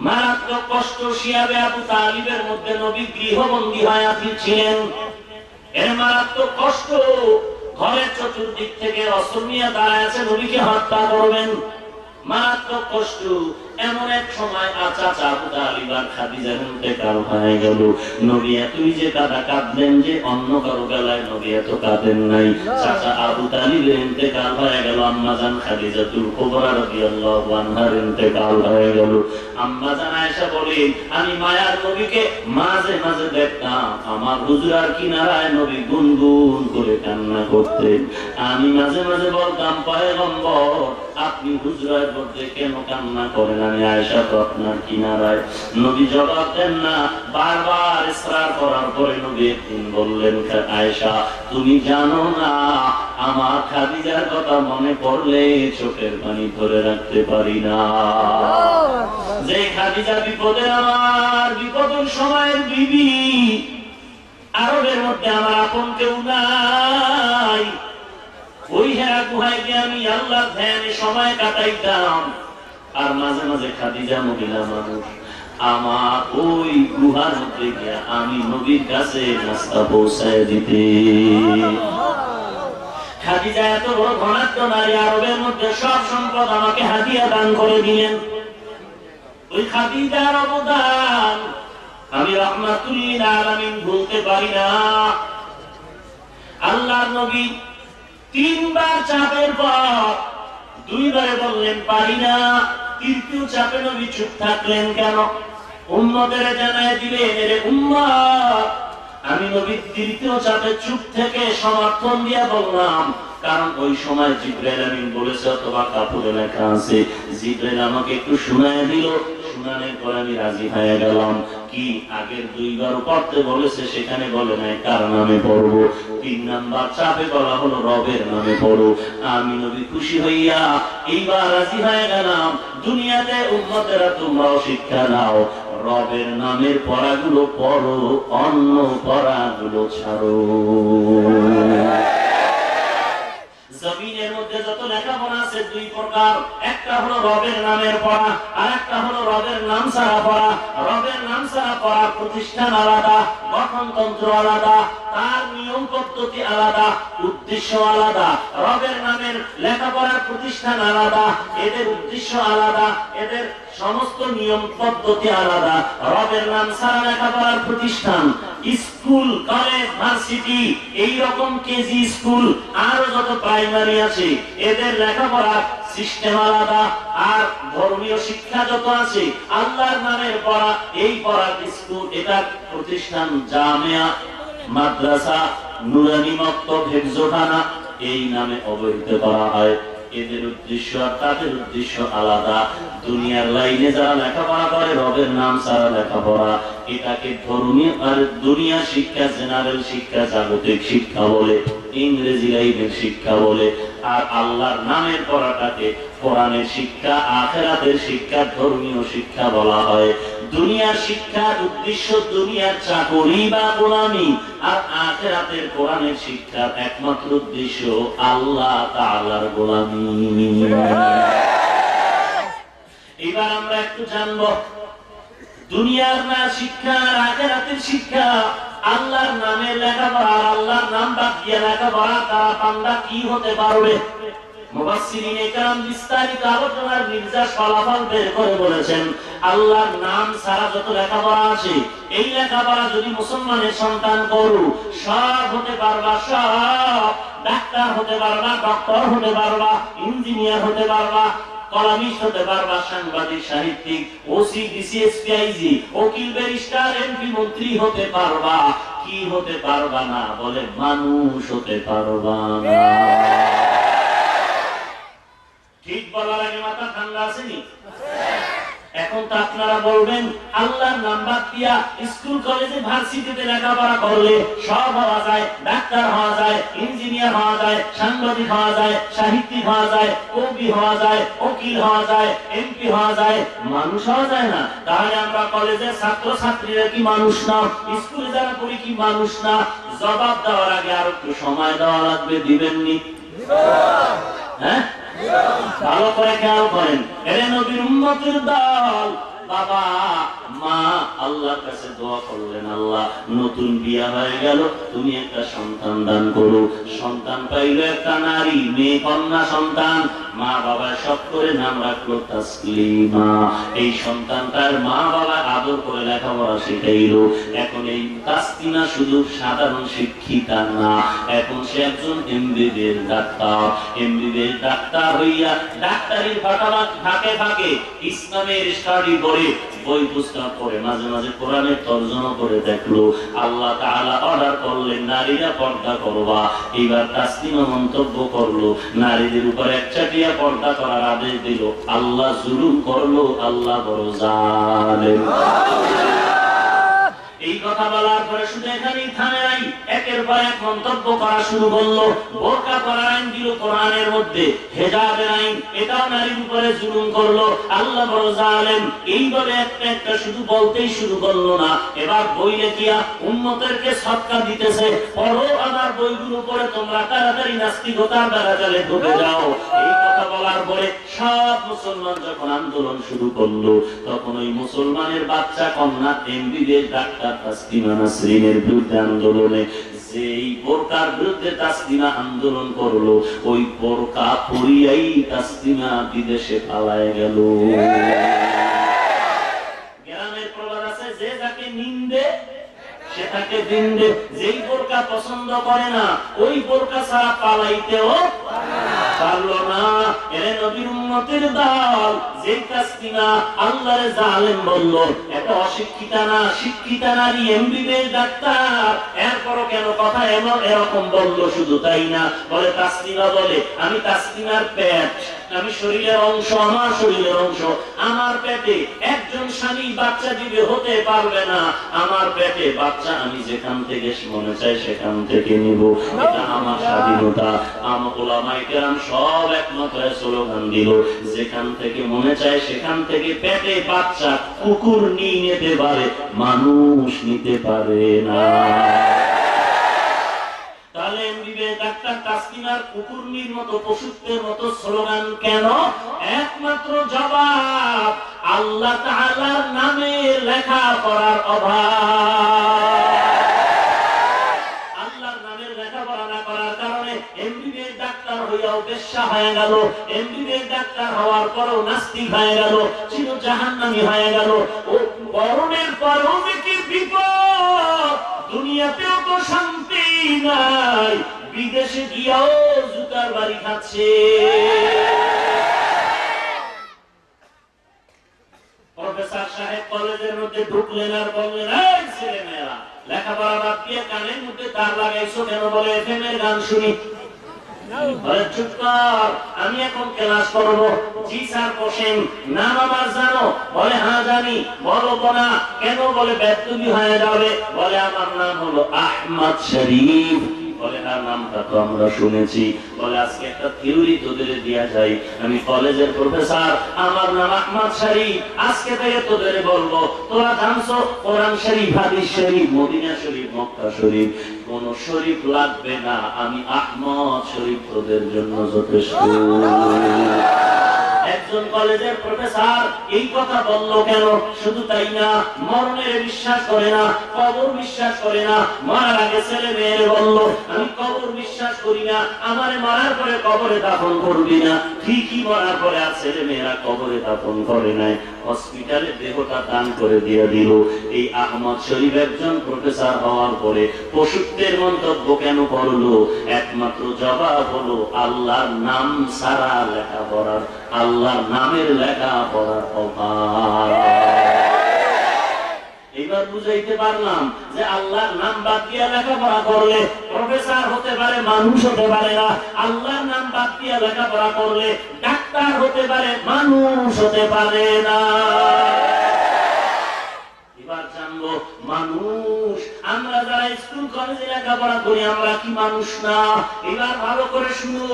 মারাত্মক কষ্ট। শিয়াবে আবু তালিবের মধ্যে নবী গৃহবন্দী হয়ে ছিলেন, এর মারাত্মক কষ্ট। ঘরের চতুর্দিক থেকে অস্ত্র নিয়ে দাঁড়ায় আছে, নবীকে হত্যা করবেন, মারাত্মক কষ্ট। এমন এক সময় চাচা আবু তালিব আর খাদিজার ইন্তেকাল হয়ে গেল। নবী এতই যে কাঁদলেন যে অন্য কারো বেলায় নবী এত কাঁদেন নাই। চাচা আবু তালিবের ইন্তেকাল হয়ে গেল, আম্মা জান খাদিজাতুল কুবরা রাদিয়াল্লাহু আনহার ইন্তেকাল হয়ে গেল। আম্মা জান আয়েশা বলেন, আমি মায়ার নবীকে মাঝে মাঝে দেখতাম, আমার হুজরার কিনারায় নবী গুনগুন করে কান্না করতেন। আমি মাঝে মাঝে বলতাম, পয়গম্বর আপনি হুজরার মধ্যে কেন কান্না করেন? রানী আয়েশা তো আপনার কিনারায়। নবী জবাব দেন না, বারবার ইসরার করার পরে নবী একদিন বললেন, আয়েশা তুমি জানো না আমার খাদিজার কথা মনে পড়লে চোখের পানি ধরে রাখতে পারি না। যে খাদিজা বিপদে আমার বিপদের সময়ের বিবি, আরবের মধ্যে আমার আপন কেউ নাই, ওই হেরা গুহায় গিয়ে আমি আল্লাহ ধ্যানে সময় কাটাইতাম। আর মাঝে মাঝে খাদিজা মহিলা মানুষ আমার ওই গুহার মধ্যে গিয়ে আমি নবীর কাছে নাস্তা পৌঁছায় দিতে। খাদিজা এত বড় ধনাঢ্য নারী, আরবের মধ্যে সব সম্পদ আমাকে হাদিয়া দান করে দিলেন। ওই খাদিজার অবদান আমি রাহমাতুল লিল আলামিন ভুলতে পারি না। আল্লাহর নবী তিনবার চাপের পর দুইবারে বললেন পারি না। তৃতীয় চাপে নবী চুপ থাকলেন কেন? উম্মতের জানায় দিলেন, এর উম্মত আমি নবী তৃতীয় চাপে চুপ থেকে সমর্থন দিয়ে বললাম, কারণ ওই সময় জিবরাইল আমিন বলেছে অথবা কাপড়ে লেখা আছে, জিবরাইল আমাকে একটু শুনায় দিল, শুনানোর পর আমি রাজি হয়ে গেলাম। কি আগের দুইবার পড়তে বলেছে সেখানে বলে নাই কার নামে পড়বো, 3 নাম্বার চাপে বলা হলো রবের নামে পড়ো। আমি নবী খুশি হইয়া এইবার রাজি হয়ে গেলাম। দুনিয়াতে উম্মতেরা তোমরাও শিক্ষা নাও, রবের নামের পড়াগুলো পড়ো, অন্য পড়াগুলো ছাড়ো। জমিনের মধ্যে যত লেখাপড়া আছে দুই প্রকার, একটা হলো রবের নামের পড়া, আর একটা হলো রবের নাম ছাড়া পড়া। রবের নাম ছাড়া পড়ার প্রতিষ্ঠান আলাদা, গঠনতন্ত্র আলাদা, তার নিয়ম পদ্ধতি আলাদা, উদ্দেশ্য আলাদা। রবের নামের লেখাপড়ার প্রতিষ্ঠান আলাদা, এদের উদ্দেশ্য আলাদা, এদের সমস্ত নিয়ম পদ্ধতি আলাদা। রবের নাম ছাড়া লেখাপড়ার প্রতিষ্ঠান, স্কুল, কলেজ, ভার্সিটি, এইরকম কেজি স্কুল, আরো যত প্রাইমারি আছে, এদের লেখাপড়ার সিস্টেম আলাদা। আর ধর্মীয় শিক্ষা যত আছে, আল্লাহর নামের পড়া, এই পড়ার স্কুল, এটা প্রতিষ্ঠান জামিয়া, মাদ্রাসা, নুরানি মক্তব, হিফজখানা, এই নামে অবহিত করা হয়। এদের উদ্দেশ্য আর তাদের উদ্দেশ্য আলাদা। দুনিয়ার লাইনে যারা লেখাপড়া করে রবের নাম ছাড়া লেখাপড়া, এটাকে ধর্মীয় আর দুনিয়া শিক্ষা, জেনারেল শিক্ষা, জাগতিক শিক্ষা বলে, ইংরেজি লাইনের শিক্ষা বলে। আর আল্লাহর নামের পড়াটাকে কোরআনের শিক্ষা, আখিরাতের শিক্ষা, ধর্মীয় শিক্ষা বলা হয়। দুনিয়ার শিক্ষার উদ্দেশ্য দুনিয়ার চাকরি বা গোলামি, আর আখিরাতের কোরআনের শিক্ষার একমাত্র উদ্দেশ্য আল্লাহ তাআলার গোলামি। এবার আমরা একটু জানবো দুনিয়ার না শিক্ষা আর আখিরাতের শিক্ষা, আল্লাহর নামের লেখাপড়া আর আল্লাহর নাম বাদ দিয়ে লেখাপড়া, তারা পান্ডা কি হতে পারবে? মুফাসসিরিনে কেরাম বিস্তারিত আলোচনার নির্যাস ফলাফল বের করে বলেছেন, আল্লাহর নাম ছাড়া যত লেখাপড়া আছে, এই লেখাপড়া যদি মুসলমানের সন্তান করু, সব হতে পারবা, সব ডাক্তার হতে পারবা, ডক্টর হতে পারবা, ইঞ্জিনিয়ার হতে পারবা, কলামিস্ট হতে পারবা, সাংবাদিক, সাহিত্যিক, ওসি, ডিসি, এসপি, আইজি, উকিল, ব্যারিস্টার, এমপি, মন্ত্রী হতে পারবা। কি হতে পারবা না? বলে মানুষ হতে পারবা না। ঠিক বলার আগে মাথা ঠান্ডা আসেনি? এখন তো আপনারা বলবেন আল্লাহর নাম বাদ দিয়া স্কুল, কলেজে, ভার্সিটিতে লেখাপড়া করলে সব হওয়া যায়, ডাক্তার হওয়া যায়, ইঞ্জিনিয়ার হওয়া যায়, সাংবাদিক হওয়া যায়, সাহিত্যিক হওয়া যায়, কবি হওয়া যায়, উকিল হওয়া যায়, এমপি হওয়া যায়, মানুষ হওয়া যায় না? তাহলে আমরা কলেজের ছাত্র ছাত্রীরা কি মানুষ না? স্কুলে যারা পড়ি কি মানুষ না? জবাব দেওয়ার আগে আর একটু সময় দেওয়া লাগবে, দিবেননি? হ্যাঁ, ভালো করে খেয়াল করেন। এরে নবীর উম্মতের দল, বাবা মা আল্লাহর কাছে দোয়া করলেন, আল্লাহ নতুন বিয়া হয়ে গেল, তুমি একটা সন্তান দান করো। সন্তান পাইলো একটা নারী, মেয়ে কন্যা সন্তান। মা বাবা সব করে নাম রাখলো তাসলিমা। এই সন্তানটার মা বাবা আদর করে লেখাপড়া শিখাইলো। এখন এই তাসলিমা শুধু সাধারণ শিক্ষিতা না, এখন সে একজন এমবিবিএস ডাক্তার। এমবিবিএস ডাক্তার হইয়া ডাক্তারির ফাঁকে ফাঁকে ইসলামের স্টাডি করে, বই পুস্তক পড়ে, মাঝে মাঝে কোরআনের তর্জমা করে দেখলো। আল্লাহ তাআলা অর্ডার করলেন নারীরা পর্দা করবা। এবার তাসলিমা মন্তব্য করলো, নারীদের উপর একচাটিয়া দিয়া পর্দা করার আদেশ দিল। আল্লাহ জুলুম করলো, আল্লাহ বড় জালেম। এই কথা বলার পরে শুধু এখানেই থামে নাই, একের পর এক মন্তব্য করা শুরু করলো। বোরকা পরার আইন দিল কোরআনের মধ্যে, হেজাবের আইন, এটাও নারীর উপরে জুলুম করলো, আল্লাহ বড় জালেম। এইভাবে একটা একটা শুধু বলতেই শুরু করলো না, এবার বই লেখিয়া উম্মতেরকে সদকা দিতেছে। পড়ো আমার বইগুলো পড়ে তোমরা তাড়াতাড়ি নাস্তিকতার বেড়াজালে ঢুকে যাও। এই কথা বলার পরে সব মুসলমান যখন আন্দোলন শুরু করলো, তখন ওই মুসলমানের বাচ্চা কন্যা এমবিবিএস ডাক্তার তাসলিমা নাসরিনের বিরুদ্ধে আন্দোলনে, যেই বোরকার বিরুদ্ধে তাসলিমা আন্দোলন করলো, ওই বোরকা পরিয়াই তাসলিমা বিদেশে পালায় গেল। গ্রামের প্রবাদ আছে, যে যাকে নিন্দে সে তাকে দিন্দে। যেই বোরকা পছন্দ করে না, ওই বোরকা ছাড়া পালাইতেও পারলো না। এরে নবীর উম্মতের দল, যেই তাসলিমা আল্লাহরে জালেম বলল, এটা অশিক্ষিতা না, শিক্ষিতা নারী, এমবিবিএস ডাক্তার, এরপরও কেন কথা এরকম বললো? শুধু তাই না, বলে তাসলিমা বলে, আমি তাসলিমার পেট, আমি শরীরের অংশ, আমার শরীরের অংশ, আমার পেটে একজন স্বামী বাচ্চা দিবে, হতে পারবে না। আমার পেটে বাচ্চা আমি যেখান থেকে মনে চাই সেখান থেকে নিব, এটা আমার স্বাধীনতা। আমার ওলামায়ে কেরাম সব একমত হয়ে স্লোগান দিল, যেখান থেকে মনে চায় সেখান থেকে পেটে বাচ্চা কুকুর নিয়ে নিতে পারে, মানুষ নিতে পারে না। তাহলে এমবিবিএস ডাক্তার তাসলিমার কুকুরনির মতো, পশুত্বের মতো স্লোগান কেন? একমাত্র জবাব, আল্লাহ তাআলার নামে লেখা পড়ার অভাব। আল্লাহর নামের লেখাপড়া না করার কারণে এমবিবিএস ডাক্তার হইয়াও বেশ্যা হয়ে গেল, এমবিবিএস ডাক্তার হওয়ার পরেও নাস্তিক হয়ে গেল, চির জাহান্নামী হয়ে গেল। ও মরণের পরেও কি বিপদ, দুনিয়াতেও তো শান্তি নাই, বিদেশে গিয়াও জুতার বাড়ি খাচ্ছে। প্রফেসর সাহেব কলেজের মধ্যে ঢুকলেন আর বললেন, এই ছেলে মেয়েরা, লেখাপড়া বাদ দিয়ে কানের মধ্যে তার লাগাইছো কেন? বলে এফএম এর গান শুনি। বলে চুপ কর, আমি এখন ক্লাস করবো। জি স্যার বসেন। নাম আমার জানো? বলে হ্যাঁ জানি। বলো না কেন? বলে বেদবি হয়ে যাবে। বলে আমার নাম হলো আহমদ শরীফ। বলে আর নামটা তো আমরা শুনেছি। বলে আজকে একটা থিওরি তোদের দিয়া যায়, আমি কলেজের প্রফেসর, আমার নাম আহমদ শরীফ, আজকে থেকে তোদের বলবো, তোরা জানছো কোরআন শরীফ, হাদিস শরীফ, মদিনা শরীফ, মক্কা শরীফ, কোন শরীফ লাগবে না, আমি আহমদ শরীফ তোদের জন্য যথেষ্ট। একজন কলেজের প্রফেসর এই কথা বলল কেন? শুধু তাই না, মরণের বিশ্বাস করে না, কবর বিশ্বাস করে না। মরার আগে ছেলে মেয়ের বলল, আমি কবর বিশ্বাস করি না, আমারে মরার পরে কবরে দাফন করবি না। ঠিকই মরার পরে আর ছেলে মেয়েরা কবরে দাফন করে নাই, হসপিটালে দেহটা দান করে দিয়ে দিল। এই আহমদ শরীফ একজন প্রফেসর হওয়ার পরে পশুত্বের মন্তব্য কেন করলো? একমাত্র জবাব হলো, আল্লাহর নাম সারা লেখা পড়ার, আল্লাহর নামের লেখা পড়ার অভাব। এবার বুঝাইতে পারলাম যে আল্লাহর নাম বাদ দিয়ে লেখাপড়া করলে প্রফেসর হতে পারে, মানুষ হতে পারে না। আল্লাহর নাম বাদ দিয়ে লেখাপড়া করলে ডাক্তার হতে পারে, মানুষ হতে পারে না। এবার জানবো, মানুষ আমরা যারা স্কুল কলেজে লেখাপড়া করি, আমরা কি মানুষ না? এবার ভালো করে শুনো,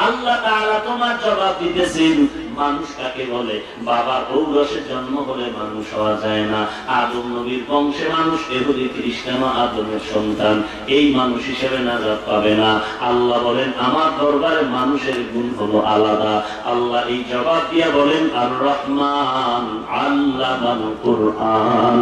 আল্লাহ তাআলা তোমার জবাব দিতেছেন। মানুষ কাকে বলে? বাবার ঔরসে জন্ম হলে মানুষ হওয়া যায় না। আদম নবীর বংশে মানুষ, ইহুদি খ্রিস্টান আদমের সন্তান, এই মানুষ হিসেবে নাজাত পাবে না। আল্লাহ বলেন, আমার দরবারে মানুষের গুণ হলো আলাদা। আল্লাহ এই জবাব দিয়ে বলেন, আর রহমান আল্লামাল কুরআন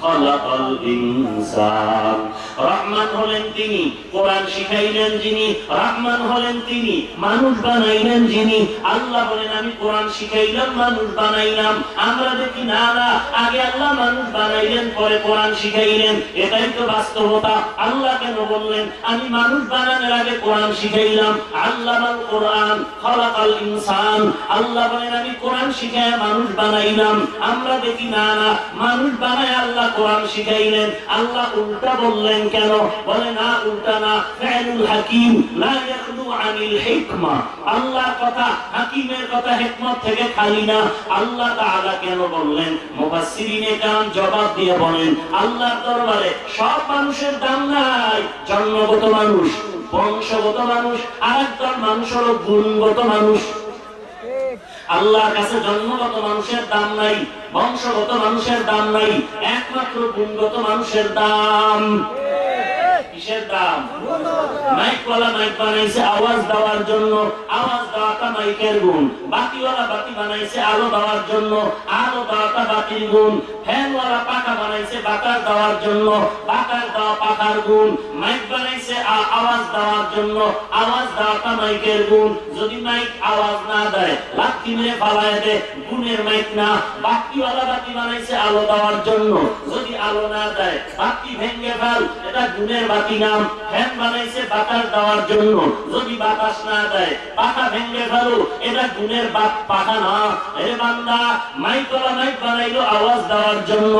খালাকাল ইনসান। রহমান হলেন তিনি, কোরআন শিখাইলেন যিনি। রহমান হলেন তিনি, মানুষ বানাইলেন যিনি। আল্লাহ বলেন, আমি কোরআন শিখাইলাম, মানুষ বানাইলাম। আমরা দেখি না, না, আগে আল্লাহ মানুষ বানাইলেন, পরে কোরআন শিখাইলেন। এটাই তো বাস্তবতা। আল্লাহ কেন বললেন, আমি মানুষ বানানোর আগে কোরআন শিখাইলাম? আল্লামাল কোরআন খালাকাল ইনসান। আল্লাহ বলেন, আমি কোরআন শিখায় মানুষ বানাইলাম। আমরা দেখি না, না, মানুষ বানায় আল্লাহ কোরআন শিখাইলেন, আল্লাহ উল্টা বললেন কেন? বলে না, উল্টা না, ফাইলুল হাকিম লা ইয়াখলু আনিল হিকমা। আল্লাহর কথা, হাকিমের কথা হিকমত থেকে খালি না। আল্লাহ তাআলা কেন বললেন? মুফাসসিরিনে কেরাম জবাব দিয়ে বলেন, আল্লাহর দরবারে সব মানুষের দাম নাই। জন্মগত মানুষ, বংশগত মানুষ, আরেকদল মানুষ হলো গুণগত মানুষ। আল্লাহর কাছে জন্মগত মানুষের দাম নাই, বংশগত মানুষের দাম নাই, একমাত্র গুণগত মানুষের দাম। কিসের দাম? মাইকওয়ালা মাইক বানাইছে আওয়াজ দেওয়ার জন্য, আওয়াজ দেওয়াটা মাইকের গুণ। বাতিওয়ালা বাতি বানাইছে আলো দেওয়ার জন্য, আলো দেওয়াটা বাতির গুণ। ফ্যানওয়ালা পাখা বানাইছে বাতাস দেওয়ার জন্য, বাতাস দেওয়া পাখার গুণ। মাইক বানাইছে আওয়াজ দেওয়ার জন্য, আওয়াজ দেওয়াটা মাইকের গুণ। যদি মাইক আওয়াজ না দেয়, লাঠি মেরে পালায় দেয়, গুণের মাইক না। বাতিওয়ালা বাতি বানাইছে আলো দেওয়ার জন্য, যদি আলো না দেয়, বাতি ভেঙে ফেল, এটা গুণের বাতি নাম। ফ্যান বানাইছে বাতাস দেওয়ার জন্য, যদি বাতাস না দেয়, পাখা ভেঙে ফেলো, এটা গুণের পাখা না। এ বান্দা, মাইকওয়ালা মাইক বানাইলো আওয়াজ দেওয়ার জন্য,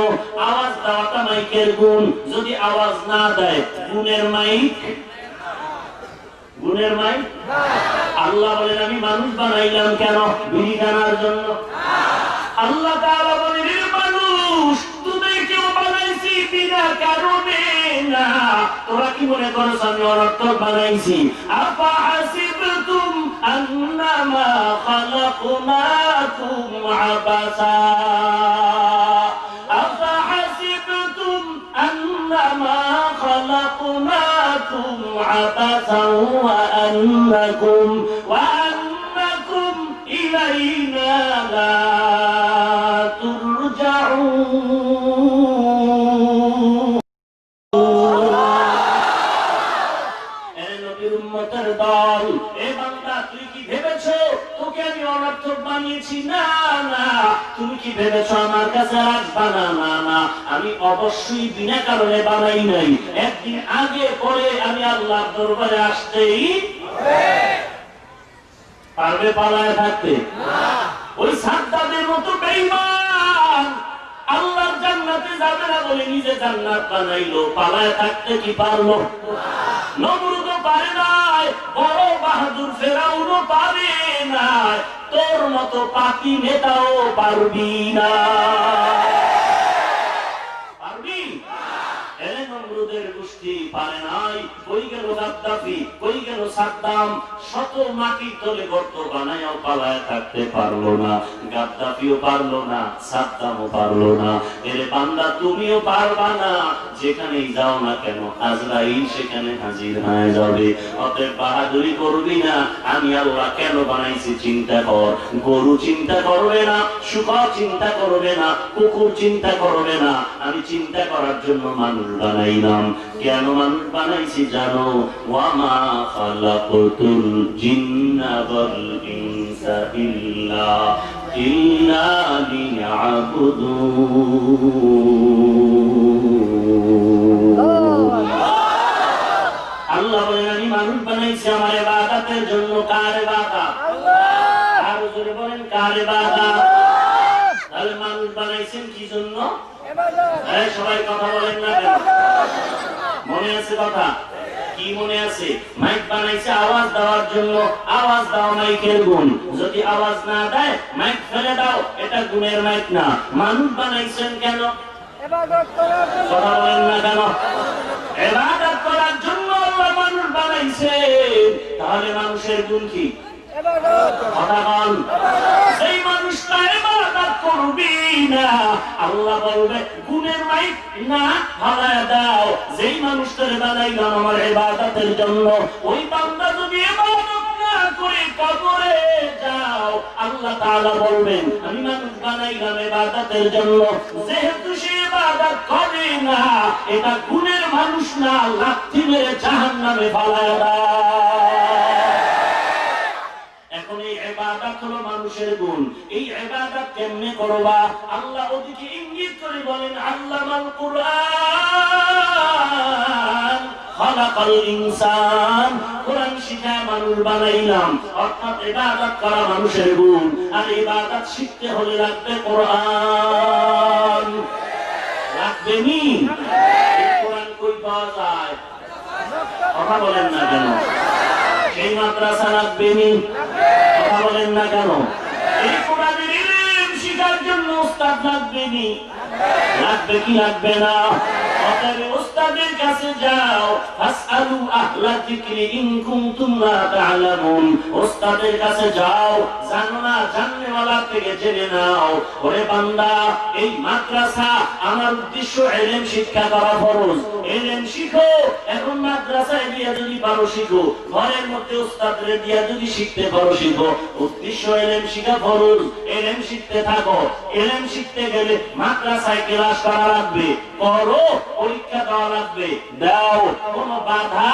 আওয়াজ দেওয়াটা মাইকের গুণ। যদি আওয়াজ না দেয়, গুণের মাইক, গুণের মাইক। আল্লাহ বলেন, আমি মানুষ বানাইলাম কেন? বিড়ি টানার জন্য? আল্লাহ তাআলা বলেন, মানুষ তোদেরকেও বানাইছি বিনা কারণে না। তোরা কি মনে করছ আমি অনর্থক বানাইছি? আফা হাসিবতুম আন্নামা খালাকনাকুম আবাসা, আফা হাসিবতুম আন্নামা খালাকনাকুম আবাসা ওয়া আন্নাকুম ইলাইনা লা দল। এ বান্দা, তুই কি ভেবেছো তোকে আমি অনর্থক বানিয়েছি? না না। তুমি কি ভেবেছো আমার কাছে আসবা? না না না, আমি অবশ্যই বিনা কারণে বানাই নাই। একদিন আগে পরে আমি আল্লাহর দরবারে আসতেই পারবে পালায় থাকতে? ওই সাদ্দাদের মতো বেঈমান আল্লাহর জান্নাতে যাবে না বলে নিজে জান্নাত বানাইলো, পালায় থাকতে কি পারলো? নমরুদ পারে নাই, বড় বাহাদুর ফেরাউনও পারে নাই, তোর মতো পাপী নেতাও পারবি না। পারবি? নমরুদের গোষ্ঠী পারে নাই। কই গেল গাদ্দাফি, কই গেল সাদ্দাম? শত মাটির তলে গর্ত বানায়ও পালায় থাকতে পারলো না। গাদ্দাফিও পারলো না, সাদ্দামও পারলো না। এর বান্দা, তুমিও পারবা না। যেখানেই যাও না কেন, আজরাইল সেখানে হাজির হয়ে যাবে। অতএব বাহাদুরি করবি না। আমি আল্লাহ কেন বানাইছি চিন্তা কর। গরু চিন্তা করবে না, শুকর চিন্তা করবে না, কুকুর চিন্তা করবে না। আমি চিন্তা করার জন্য মানুষ বানাইলাম। কেন মানুষ বানাইছি জানো? ওয়ামা খালাকতুল জিন্না ওয়াল ইনসা ইল্লা লিয়াবুদুন। আল্লাহ বলেন, আমি মানুষ বানাইছি আমার ইবাদতের জন্য। কার ইবাদত? আল্লাহ। আর জোরে বলেন, কার ইবাদত? তাহলে মানুষ বানাইছেন কি জন্য? ইবাদত। সবাই কথা বলেন না কেন? মনে আছে কথা? কি মনে আছে? মাইক বানাইছে আওয়াজ দেওয়ার জন্য, আওয়াজ দাও মাইকের গুণ। যদি আওয়াজ না দেয়, মাইক ফেলে দাও, এটা গুণের মাইক না। মানুষ বানাইছেন কেন? ইবাদত করার জন্য। কথা বলেন না কেন? ইবাদত করার জন্য আল্লাহ মানুষ বানাইছে। তাহলে মানুষের গুণ কি? ইবাদত। কথা বল। সেই মানুষটা ইবাদত করবি না, আল্লাহ বলবে গুণের মাইক না, ফালায় দাও। যেই মানুষটারে বানাইলাম আমার ইবাদতের জন্য, ওই বান্দা যদি ইবাদত না করে কবরে যাও, আল্লাহ তাআলা বলবেন আমি মানুষ বানাইলাম ইবাদতের জন্য। যেহেতু সে ইবাদত করে না, এটা গুণের মানুষ না, লাথি মেরে জাহান্নামে ফালায় দাও। এখন এই ইবাদত হলো মানুষের গুণ। এই ইবাদত কেমনে করবা? আল্লাহ ওদিকে ইঙ্গিত করে বলেন, আল্লামাল কুরআন খালাকাল ইনসান। কোরআন শিখায় মানুষ বানাইলাম, অর্থাৎ ইবাদত করা মানুষের গুণ। আর ইবাদত শিখতে হলে লাগবে কোরআন, লাগবে নি? কোরআন কই পাওয়া যায়? কথা বলেন না কেন? সেই মাদ্রাসা লাগবে নি? কথা বলেন না কেন? এই কোরআনের ইলম শিখার জন্য উস্তাদ লাগবে নি? লাগবে কি লাগবে না? অতএব উস্তাদের কাছে যাও, ফাসআলু আহলা যিকরি ইন কুনতুম লা তা'লামুন। উস্তাদের কাছে যাও, জানো না জাননেওয়ালা থেকে জেনে নাও। ওরে বান্দা, এই মাদ্রাসা আমার উদ্দেশ্য ইলম শিক্ষা করা ফরজ। ইলম শিখো, এখন মাদ্রাসায় গিয়ে যদি পারো শিখো, ঘরের মধ্যে উস্তাদরে দিয়া যদি শিখতে পারো শিখো। উদ্দেশ্য ইলম শিখা ফরজ, ইলম শিখতে থাকো। ইলম শিখতে গেলে মাদ্রাসায় ক্লাস করা লাগবে, করো, পরীক্ষা দেওয়া লাগবে, দাও, কোনো বাধা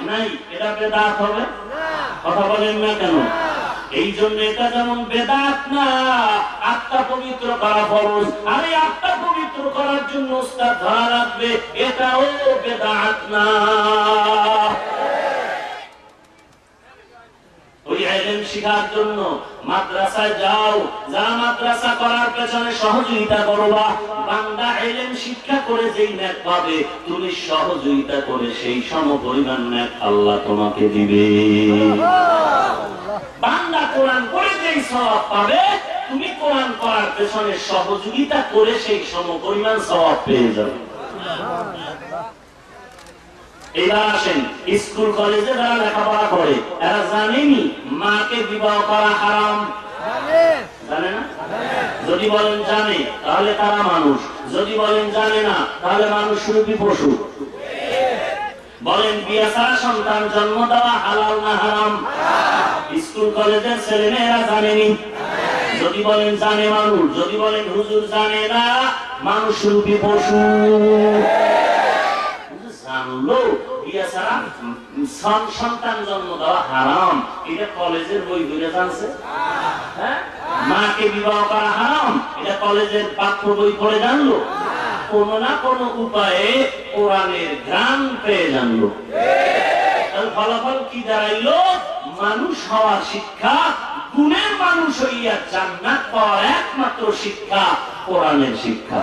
নাই। এটা বেদাত হবে? কথা বলেন না কেন? এই জন্য এটা যেমন বেদাত না, আত্মা পবিত্র করা ফরজ। আর এই আত্মা পবিত্র করার জন্য উস্তাদ ধরা লাগবে, এটাও বেদাত না। ওই ইলম শিখার জন্য মাদ্রাসায় যাও, যারা মাদ্রাসা করার পেছনে সহযোগিতা করবা, বান্দা ইলম শিক্ষা করে যেই নেক পাবে, তুমি সহযোগিতা করে সেই সমপরিমাণ নেক আল্লাহ তোমাকে দিবে। বান্দা কোরআন পড়ে যেই সওয়াব পাবে, তুমি কোরআন পড়ার পেছনে সহযোগিতা করে সেই সমপরিমাণ সওয়াব পেয়ে যাবে। এবার আসেন, স্কুল কলেজে যারা লেখাপড়া করে, এরা জানেনি মাকে বিবাহ করা হারাম? জানে না? যদি বলেন জানে, তাহলে তারা মানুষ। যদি বলেন জানে না, তাহলে মানুষ রূপী পশু। বলেন বিয়ে ছাড়া সন্তান জন্ম দেওয়া হালাল না হারাম? স্কুল কলেজের ছেলে মেয়েরা জানেনি? যদি বলেন জানে মানুষ। যদি বলেন হুজুর জানে না, মানুষ রূপী পশু। জানলো বিয়ে ছাড়া সন্তান জন্ম দেওয়া হারাম, এটা কলেজের বই ধরে জানছে? হ্যাঁ, মাকে বিবাহ করা হারাম, এটা কলেজের পাঠ্য বই পড়ে জানলো? কোন না কোন উপায়ে কোরআনের জ্ঞান পেয়ে জানলো। ফলাফল কি দাঁড়াইলো? মানুষ হওয়ার শিক্ষা, গুণের মানুষ হইয়া জান্নাত পাওয়ার একমাত্র শিক্ষা কোরআনের শিক্ষা।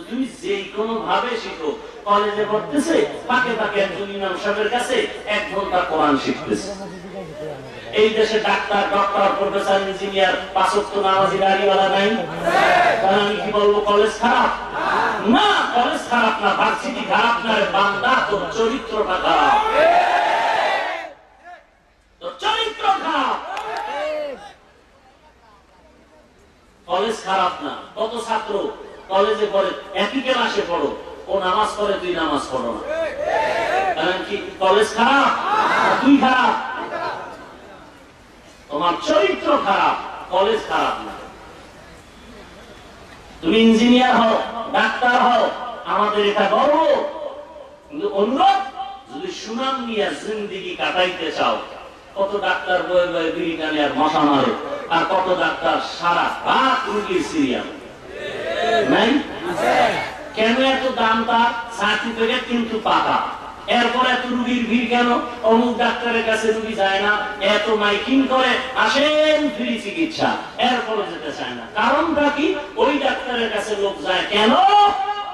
তুমি যে কোনো ভাবে শিখো, কলেজে পড়তেছে, পাকে পাকে একজন ইমাম সাহেবের কাছে 1 ঘন্টা কোরআন শিখতেছে। এই দেশে ডাক্তার, ডক্টর, প্রফেসর, ইঞ্জিনিয়ার, 5 ওয়াক্ত নামাজি দাড়িওয়ালা নাই? তাহলে আমি কি বলবো কলেজ খারাপ? না, কলেজ খারাপ না, ভার্সিটি খারাপ না রে বান্দা, তোর চরিত্রটা খারাপ। তোর চরিত্র খারাপ। কলেজ খারাপ না। কত ছাত্র কলেজে পড়ে, একই ক্লাসে পড়ো, ও নামাজ পড়ে, তুই নামাজ পড়ো না, কারণ কি কলেজ খারাপ? তুই খারাপ, তোমার চরিত্র খারাপ, কলেজ খারাপ না। তুমি ইঞ্জিনিয়ার হও, ডাক্তার হও, আমাদের এটা গর্ব, কিন্তু অনুরোধ, যদি সুনাম নিয়ে জিন্দেগি কাটাইতে চাও, কত ডাক্তার বয়ে বয়ে বিড়ি টানে আর মশা মারে, আর কত ডাক্তার সারা রাত রুগীর সিরিয়াল নাই? কেন এত দাম? তার সার্টিফিকেট কিন্তু পাকা, এরপর এত রুগীর ভিড় কেন? অমুক ডাক্তারের কাছে রুগী যায় না, এত মাইকিং করে, আসেন ফ্রি চিকিৎসা, এরপর যেতে চায় না। কারণটা কি? ওই ডাক্তারের কাছে লোক যায় কেন?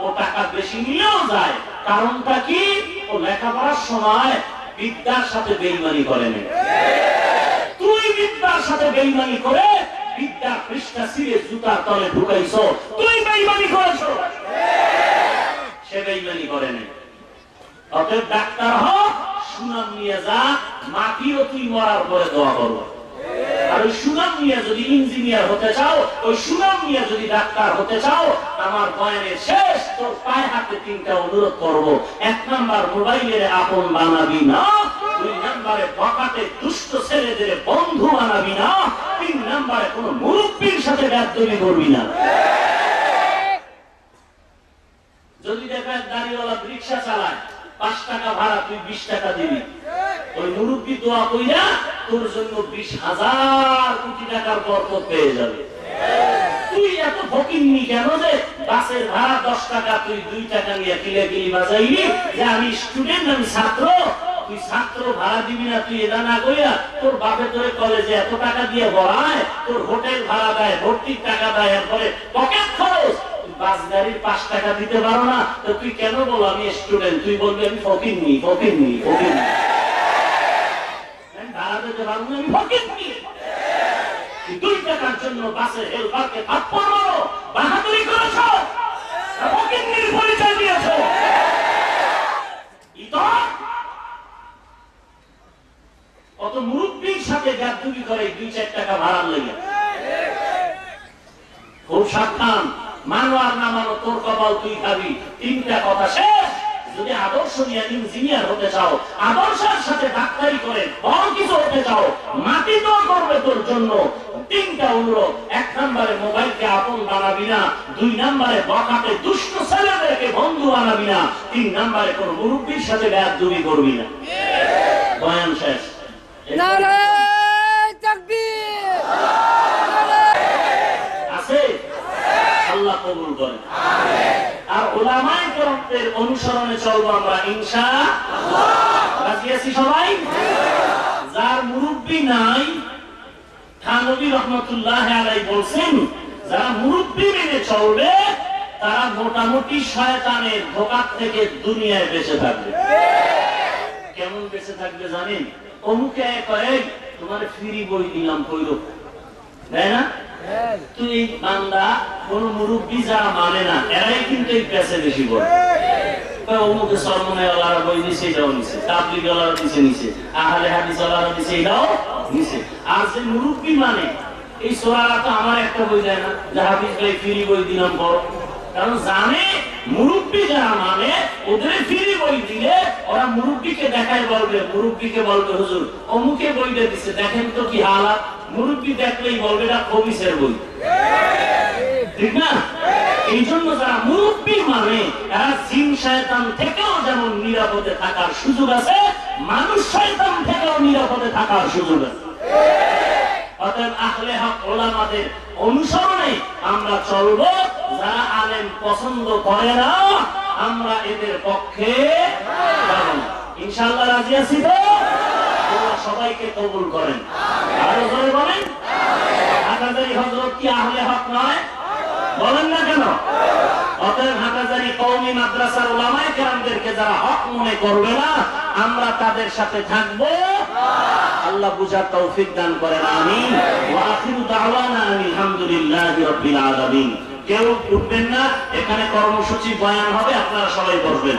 ও টাকা বেশি নিলেও যায়। কারণটা কি? ও লেখাপড়ার সময় বিদ্যার সাথে বেইমানি করে না। তুই বিদ্যার সাথে বেইমানি করে বিদ্যা পৃষ্ঠা ছিঁড়ে জুতার তলে ঢুকাইছ, তুই বেইমানি করেছ, সে বেইমানি করে না। অতএব ডাক্তার হ, সুনাম নিয়ে যা, মাটিও তুই মরার পরে দোয়া করবো। আর ওই সুনাম নিয়ে যদি ইঞ্জিনিয়ার হতে চাও, ওই সুনাম নিয়ে যদি ডাক্তার হতে চাও, আমার বয়ানের শেষ তোর পায়ে হাতে 3টা অনুরোধ করবো। 1 নাম্বার, মোবাইলের আপন বানাবি না। 2 নাম্বারে বকাটে দুষ্ট ছেলেদের বন্ধু বানাবি না। 3 নাম্বারে কোন মুরব্বীর সাথে বেয়াদবি করবি না। যদি দেখো দাড়িওয়ালা রিক্সা চালায়, 5 টাকা ভাড়া, তুই 20 টাকা দিবি, ওই মুরব্বী দোয়া কইরা তোর জন্য 20,000 কোটি টাকার বরকত পেয়ে যাবে। তুই এত ফকিন্নি কেন যে বাসের ভাড়া 10 টাকা, তুই 2 টাকা নিয়ে কিলাকিলি বাজাইবি যে আমি স্টুডেন্ট, আমি ছাত্র। তুই ছাত্র ভাড়া দিবি না, তুই এটা না কইরা তোর বাপে তোরে কলেজে এত টাকা দিয়ে পড়ায়, তোর হোটেল ভাড়া দেয়, ভর্তির টাকা দেয়, এরপরে পকেট খরচ বাস গাড়ির 5 টাকা দিতে পারো না, তো তুই কেন বল আমি স্টুডেন্ট, তুই বলবি আমি ফকিন্নি। ভাড়া দিতে পারবো না, আমি ফকিন্নি। 2 টাকার জন্য বাসের হেলপারকে থাপ্পড় মারো, বাহাদুরি করেছো, ফকিন্নির পরিচয় দিয়েছো। কত মুরব্বীর সাথে গাদ্দুবি করে 2-4 টাকা ভাড়ার লেগে। খুব সাবধান, মানো আর না মানো তোর কপাল তুই খাবি। 3টা কথা শেষ। যদি আদর্শ নিয়ে ইঞ্জিনিয়ার হতে চাও, আদর্শের সাথে ডাক্তারি করে বড় কিছু হতে চাও, মাটি তো করবে তোর জন্য। 3টা অনুরোধ। 1 নম্বরে মোবাইলকে আপন বানাবি না, 2 নম্বরে বকাটে দুষ্ট ছেলেদেরকে বন্ধু বানাবি না, 3 নম্বরে কোন মুরব্বীর সাথে বেয়াদবি করবি না। বয়ান শেষ। নারায়ে তাকবীর। আছে আল্লাহ কবুল করেন। আর উলামায়ে কেরামদের অনুসরণে চলবো আমরা ইনশাআল্লাহ। রাজি আছি সবাই? যার মুরব্বি নাই, থানবী রহমাতুল্লাহ আলাইহি বলছেন, যারা মুরব্বি মেনে চলবে তারা মোটামুটি শয়তানের ধোঁকা থেকে দুনিয়ায় বেঁচে থাকবে। কেমন বেঁচে থাকবে জানেন? অমুকে কয় তোমার ফ্রি বই দিলাম কইলো, তাই না? তুই বান্দা কোন মুরব্বী যারা মানে না এরাই কিন্তু এই পেছে বেশি বলে। অমুকে সরমনাওয়ালারা বই দিছে, এটাও নিছে, তাবলীগওয়ালারা নিছে, আহলে হাদিসওয়ালারা দিছে, এটাও নিছে। আর যে মুরব্বী মানে এই সোরারা তো আমার একটা বই দেয় না যে হাফিজ ভাই ফ্রি বই দিলাম পড়ো। কারণ জানে মুরব্বী যারা মানে ওদের ফ্রি বই দিলে ওরা মুরব্বীকে দেখায় বলবে, মুরব্বীকে বলবে হুজুর অমুকে বইটা দিছে দেখেন তো কি হালাত। মুরব্বী দেখলেই বলবে এটা খবিসের বই, ঠিক না? এই জন্য যারা মুরব্বী মানে এরা জিন শয়তান থেকেও যেমন নিরাপদে থাকার সুযোগ আছে, মানুষ শয়তান থেকেও নিরাপদে থাকার সুযোগ আছে। অতএব আহলে হক ওলামাদের অনুসরণে আমরা চলবো। যারা আলেম পছন্দ করে না আমরা এদের পক্ষে যাব না। ইনশাআল্লাহ রাজি আছি তো? আল্লাহ সবাইকে কবুল করেন। আরো জোরে বলেন। হাটাজারি হযরত কি আহলে হক নয়? বলেন না কেন? অতএব হাটাজারি কওমি মাদ্রাসার উলামায়ে কেরামদেরকে যারা হক মনে করবে না আমরা তাদের সাথে থাকবো। আল্লাহ বুঝার তৌফিক দান করেন, আমিন। ওয়া আখিরু দাওয়ানা আলহামদুলিল্লাহি রাব্বিল আলামিন। কেউ উঠবেন না, এখানে কর্মসূচি বয়ান হবে, আপনারা সবাই বসবেন।